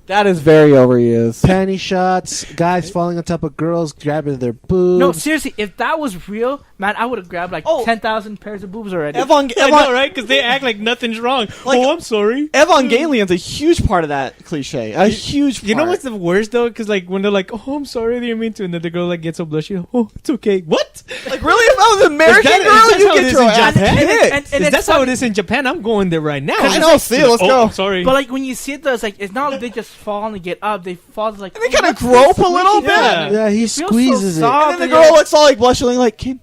That is very overused. Panty shots, guys falling on top of girls, grabbing their boobs. No, seriously, if that was real, man, I would have grabbed like Oh. 10,000 pairs of boobs already. I know, right? Because they act like nothing's wrong. Like- oh, I'm sorry. Evangelion's a huge part of that cliche. A huge part. You know what's the worst though? Because like when they're like, "Oh, I'm sorry, I didn't mean to," and then the girl like gets so blushy. Oh, it's okay. What? Like, really? If I was an American Is that girl, how you it get is your in ass Japan? kicked. And If it's that's how funny- it is in Japan, I'm going there right now. I know, see, let's oh, go. I'm sorry. But like when you see it, though, it's like it's not like they just fall and they get up; they fall like. And they kind of grope a little bit. Yeah. Yeah, he feels so squeezes it. soft. And then the girl looks all like blushing, like, can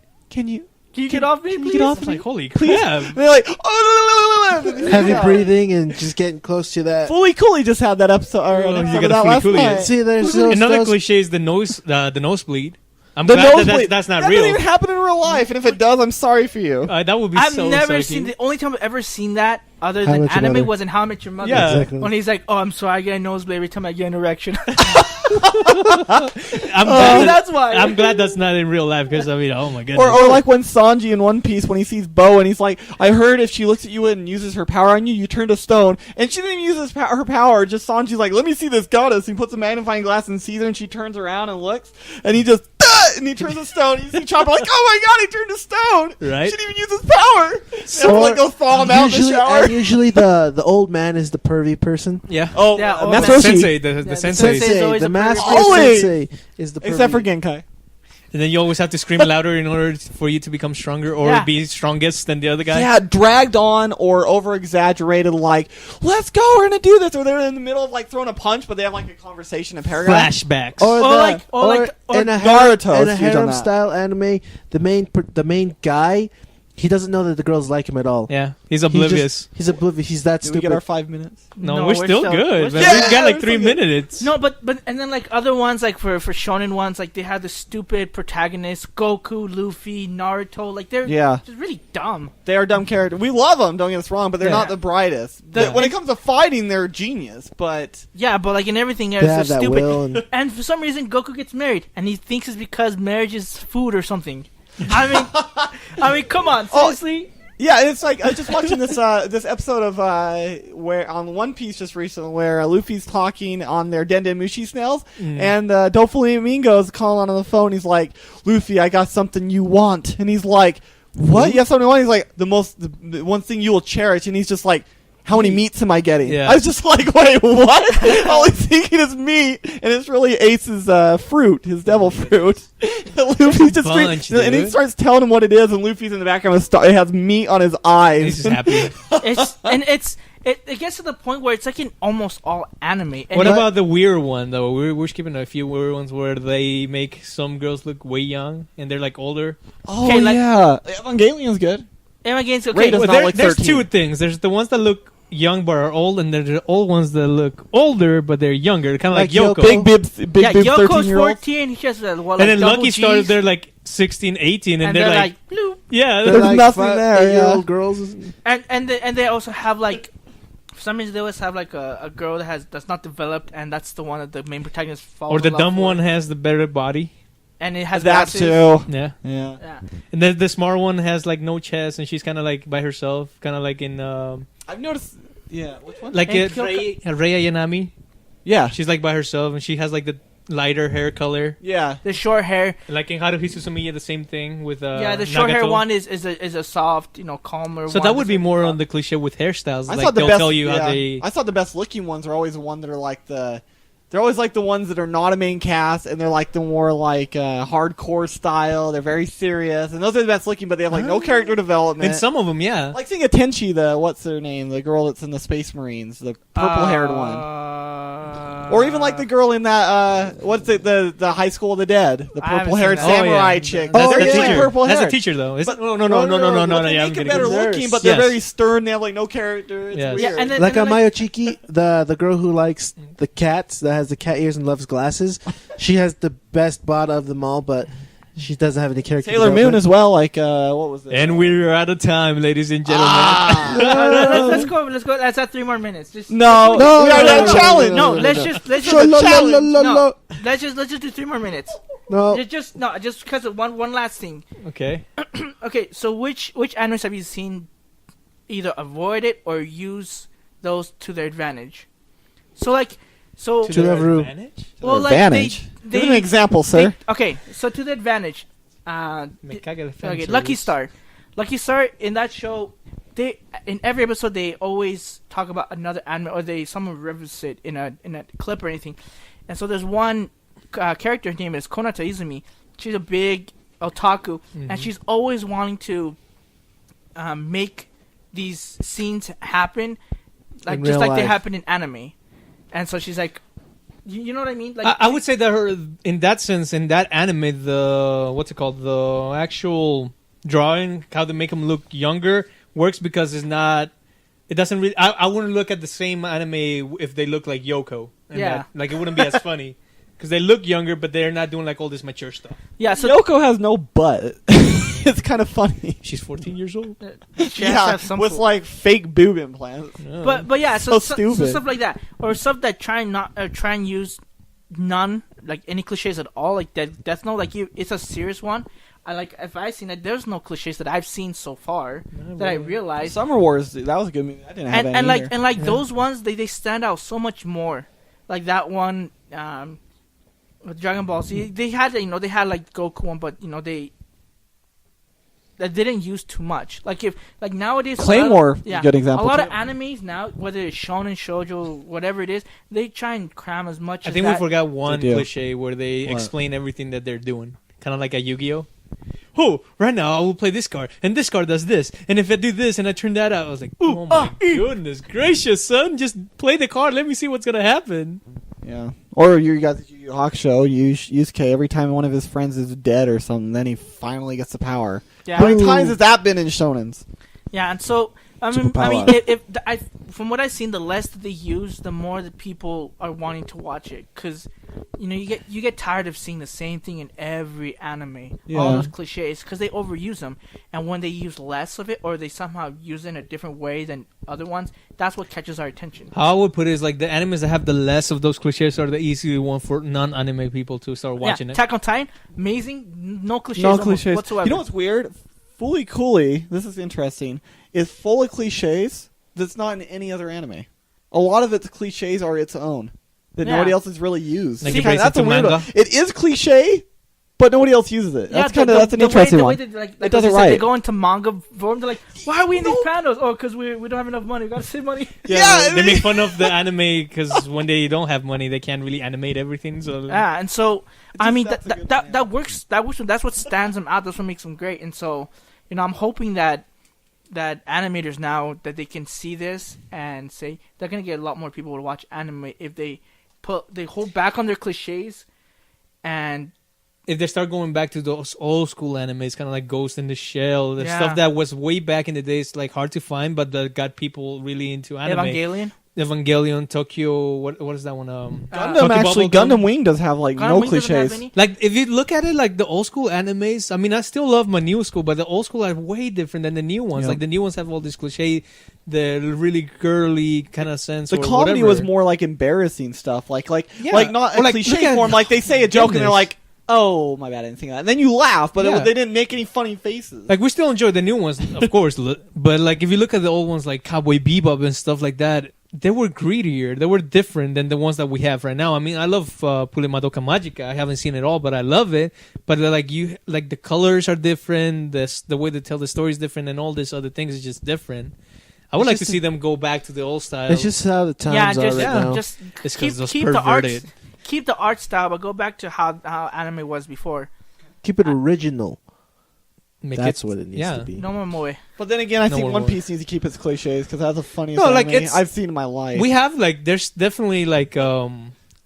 you? Can you get off me, Can you please? get off It's me? like holy Please. crap. And they're like, oh, Heavy yeah. breathing and just getting close to that. Fully Cooley just had that episode. Or Oh, an you episode gotta of that Fully last Cooley it. night. See, there's those, Another those cliche is the nosebleed. I'm The glad nosebleed. that's not that real. doesn't even happen in real life, and if it does, I'm sorry for you. That would be I've so never sucky. seen. The only time I've ever seen that other How I than Met Your anime Mother. was in How I Met Your Mother. Yeah. Exactly. When he's like, "Oh, I'm sorry, I get a nosebleed every time I get an erection." That's why. I'm glad that's not in real life because I mean, oh my goodness. Or like when Sanji in One Piece, when he sees Bo and he's like, I heard if she looks at you and uses her power on you, you turn to stone. And she didn't even use her power. Just Sanji's like, let me see this goddess. He puts a magnifying glass and sees her, and she turns around and looks, and he just and he turns to stone. You see Chopper like, oh my god, he turned to stone. Right. She didn't even use his power. So Or like go thaw him out in the usually, shower. and usually the old man is the pervy person. yeah. Oh, Yeah, and or that's the Roshi. Sensei, the the sensei. sensei is always the a master pervy. Always. sensei is the pervy. Except for Genkai. And then you always have to scream louder in order for you to become stronger or Yeah. be strongest than the other guy. Yeah, dragged on or over exaggerated, like, let's go, we're gonna do this. Or they're in the middle of like throwing a punch, but they have like a conversation, a paragraph. Flashbacks. Or, or in a Naruto in a is huge on harem that. style anime, the main guy, he doesn't know that the girls like him at all. yeah, he's He oblivious. just- he's oblivious. He's that Did we stupid. get our 5 minutes? No, we're still good. we're man. still- We've got like we're 3 still good. minutes. No, but and then like other ones like for shonen ones like they have the stupid protagonists Goku, Luffy, Naruto like they're Yeah. just really dumb. They are dumb characters. We love them, don't get us wrong, but they're Yeah. not the brightest. The- When it comes to fighting, they're a genius, but... Yeah, but like in everything else they they're have that stupid. will. And, And for some reason Goku gets married and he thinks it's because marriage is food or something. I mean, come on, Oh, seriously. Yeah, it's like, I was just watching this this episode of, where on One Piece just recently, where Luffy's talking on their Dendemushi snails, and Doflamingo is calling on the phone, he's like, Luffy, I got something you want, and he's like, what? You have something you want? He's like, the one thing you will cherish, and he's just like, how many meats am I getting? Yeah. I was just like, wait, what? All he's thinking is meat, and it's really Ace's fruit, his devil fruit. And Luffy's just Bunch, and he dude. starts telling him what it is, and Luffy's in the background. It has meat on his eyes. He's just happy. It gets to the point where it's like in almost all anime. And What about the weird one though? We're skipping a few weird ones where they make some girls look way young and they're like older. Oh Okay, like- yeah, Evangelion's good. Am I against Ray okay? does Well, not look there's 13. two things. There's the ones that look young but are old, and there's the old ones that look older but they're younger, kind of like Like Yoko. Yoko. Big yeah, bib Yoko's 13-year-old. 14. He's just what, like and then double Lucky Star, Gs, they're like 16, 18, and, and they're like, bloop. yeah, they're There's like nothing there, 8-year-old yeah. girls. And they also have like for some reason they always have like a girl that's not developed, and that's the one that the main protagonist falls or the in love dumb for. one has the better body. and it has That glasses. too. Yeah, Yeah. Yeah. and then the smart one has like no chest, and she's kind of like by herself, kind of like in I've noticed. Yeah. Which one? like And Rei Yanami. Yeah. She's like by herself, and she has like the lighter hair color. Yeah. The short hair. Like in Haruhi Suzumiya, the same thing with the short hair Nagato. one is a soft, calmer. So one. that would be more on the cliche with hairstyles. I Like thought the they'll best. tell you how yeah. they. I thought the best looking ones are always the ones that are like They're always like the ones that are not a main cast, and they're like the more like hardcore style. They're very serious, and those are the best looking, but they have like no character development. And some of them, yeah. like seeing a Tenchi, what's her name, the girl that's in the Space Marines, the purple haired one, or even like the girl in that what's it, the High School of the Dead, the I haven't purple haired seen that. samurai Oh, yeah. chick. That's They're the just, teacher. like purple That's hair. a teacher, though. But- No. But they Yeah, make I'm it better getting looking, but they're Yes. very stern. They have like no character. It's Yes. weird. Yeah, and then, Like and on then, Mayochiki, the girl who likes the cats, that has the cat ears and loves glasses, she has the best bod of them all, but she doesn't have any character Sailor Moon development. as well. Like what was it? And we're out of time, ladies and gentlemen. let's go. Let's have 3 more minutes. Just No, No, we already no, had no, a challenge. No, no, let's no. just let's Sure, just no. let's just do 3 more minutes. No. Just because of one last thing. Okay. Okay, so which animes have you seen either avoid it or use those to their advantage? So To their advantage? well, like advantage. they Give an example, sir. okay, so to the advantage. Me caga de fan Okay, service. Lucky Star in that show, they in every episode they always talk about another anime or someone references it in a clip or anything, and so there's one character, her name is Konata Izumi. She's a big otaku, and she's always wanting to make these scenes happen, like In just real like they life. happen in anime, and so she's like, you know what I mean? Like I would say that in that sense, in that anime, the actual drawing, how they make them look younger, works because it doesn't really. I wouldn't look at the same anime if they look like Yoko. And Yeah. like it wouldn't be as funny because they look younger, but they're not doing like all this mature stuff. yeah, so Yoko has no butt. It's kind of funny. She's 14 years old. she has to have some with sort- like fake boob implants. But yeah, So so stupid. stuff like that, or stuff that try and use none, like any cliches at all, like Death Note, like it's a serious one. If I seen it, there's no cliches that I've seen so far that I realized, Summer Wars, that was a good movie. I didn't have and any either. like those ones, they stand out so much more. Like that one, with Dragon Ball Z, they had like Goku one, but they didn't use too much. Like nowadays, Claymore, good example. A lot too. of animes now, whether it's shonen, shoujo, whatever it is, they try and cram as much. I as think that. we forgot one They do. cliche where they What? explain everything that they're doing, kind of like a Yu-Gi-Oh. Oh, right now I will play this card, and this card does this, and if I do this and I turn that out, I was like, oh my goodness gracious, son, just play the card, let me see what's gonna happen. Yeah. Or you got the Yu Yu Hakusho, Yusuke, every time one of his friends is dead or something, then he finally gets the power. Yeah. How many times has that been in shonens? Yeah, and so I mean, Superpower. from what I've seen, the less that they use, the more that people are wanting to watch it, because you get tired of seeing the same thing in every anime, Yeah. all those cliches, because they overuse them, and when they use less of it, or they somehow use it in a different way than other ones, that's what catches our attention. How I would put it is like the animes that have the less of those cliches are the easy one for non-anime people to start watching it. Attack on Titan, amazing, no cliches, No almost cliches. whatsoever. You know what's weird? Fully Cooley, this is interesting, is full of cliches that's not in any other anime. A lot of its cliches are its own that Yeah. nobody else has really used. Like See, it breaks that's a into weird manga. one. It is cliche, but nobody else uses it. Yeah, That's that's an interesting the one. way that, like, It does they it said, right. They go into manga form. They're like, "Why are we in these panels? Oh, because we don't have enough money. We gotta save money." Yeah, They make fun of the anime because when they don't have money, they can't really animate everything. So Yeah, and so I mean that's a good that example. works. That's what stands them out. That's what makes them great. And so I'm hoping that animators now that they can see this and say they're gonna get a lot more people to watch anime if they hold back on their cliches and if they start going back to those old school animes, kind of like Ghost in the Shell, the Yeah. stuff that was way back in the days, like hard to find, but that got people really into anime. Evangelion, Tokyo, what is that one? Gundam Tokyo actually, Bubblegum? Gundam Wing does have like no Wing doesn't have cliches. any. Like if you look at it, like the old school animes. I mean, I still love my new school, but the old school are way different than the new ones. Yeah. Like the new ones have all this cliche, the really girly kind of sense. The or comedy whatever. was more like embarrassing stuff, like Yeah. not Or a like, cliche look at- form. Like they say a joke and they're Goodness. like, "Oh my bad, I didn't think of that." And then you laugh, but Yeah. they didn't make any funny faces. Like we still enjoy the new ones, of course. But like if you look at the old ones, like Cowboy Bebop and stuff like that, they were greedier. They were different than the ones that we have right now. I mean, I love Pulemadoka Magica. I haven't seen it all, but I love it. But like the colors are different. The way they tell the story is different, and all these other things is just different. I would like to see them go back to the old style. It's just how the times are right now. Just It's keep 'cause those the art, perverted. keep the art style, but go back to how anime was before. Keep it original. Make That's what it needs to be. No more moe. But then again, I No think more One more. Piece needs to keep its cliches because that's the funniest No, like, anime it's- I've seen in my life. We have like there's definitely like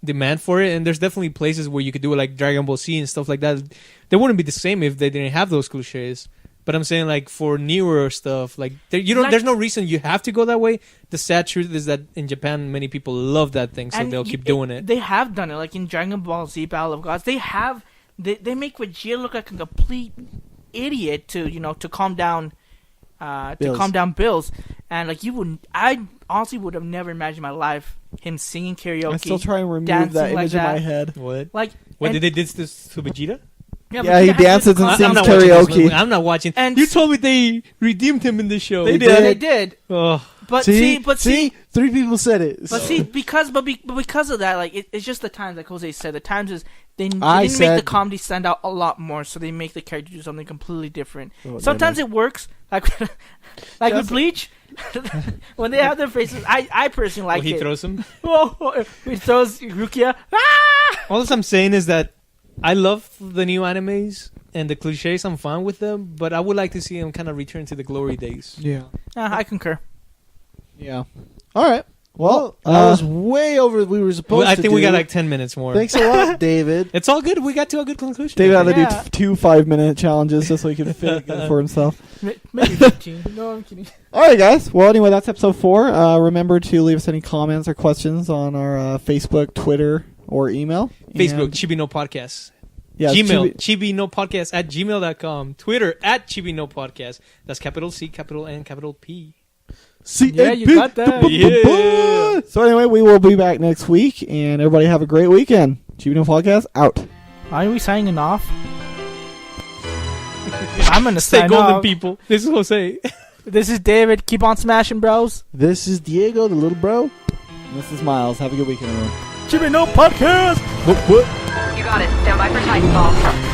demand for it, and there's definitely places where you could do it, like Dragon Ball Z and stuff like that. They wouldn't be the same if they didn't have those cliches. But I'm saying like for newer stuff, like there's no reason you have to go that way. The sad truth is that in Japan, many people love that thing, so And they'll keep doing it. They have done it, like in Dragon Ball Z Battle of Gods. They make Vegeta look like a complete idiot to calm down, Bills. And like I honestly would have never imagined in my life him singing karaoke. I still try and remove dancing that like image in my that. head. What? Like What and- did they do this to Vegeta? Yeah, Vegeta he has dances this and con- sings I'm not watching karaoke. this movie. I'm not watching. And- You told me they redeemed him in the show. They They did. Oh, But See, see, 3 people said it. But see, because of that, like it's just the times, like Jose said, the times is they didn't I make the said- comedy stand out a lot more, so they make the character do something completely different. Oh, Sometimes never. it works, like with Bleach, when they have their faces. I personally like he it. throws him. He throws Rukia. Ah! All I'm saying is that I love the new animes and the cliches. I'm fine with them, but I would like to see them kind of return to the glory days. Yeah. I concur. Yeah. All right. Well, that was way over. We were supposed Well, I to. think we do. got like 10 minutes more. Thanks a lot, David. It's all good. We got to a good conclusion. David had to Yeah. do 2 5-minute challenges just so he could fit it good for himself. Maybe 15. No, I'm kidding. All right, guys. Well, anyway, that's episode 4. Remember to leave us any comments or questions on our Facebook, Twitter, or email. Facebook, And- Chibi No Podcast. yeah, Gmail, Chibi- Chibi No Podcast at gmail.com. Twitter at Chibi No Podcast. That's capital C, capital N, capital P. Yeah, you got that. Yeah. So anyway, we will be back next week, and everybody have a great weekend. Chibi No Podcast out. Are we signing off? I'm gonna Stay sign golden, off. people. This is Jose. This is David. Keep on smashing, bros. This is Diego, the little bro. And this is Miles. Have a good weekend, everyone. Chibi No Podcast. You got it. Stand by for Titanfall.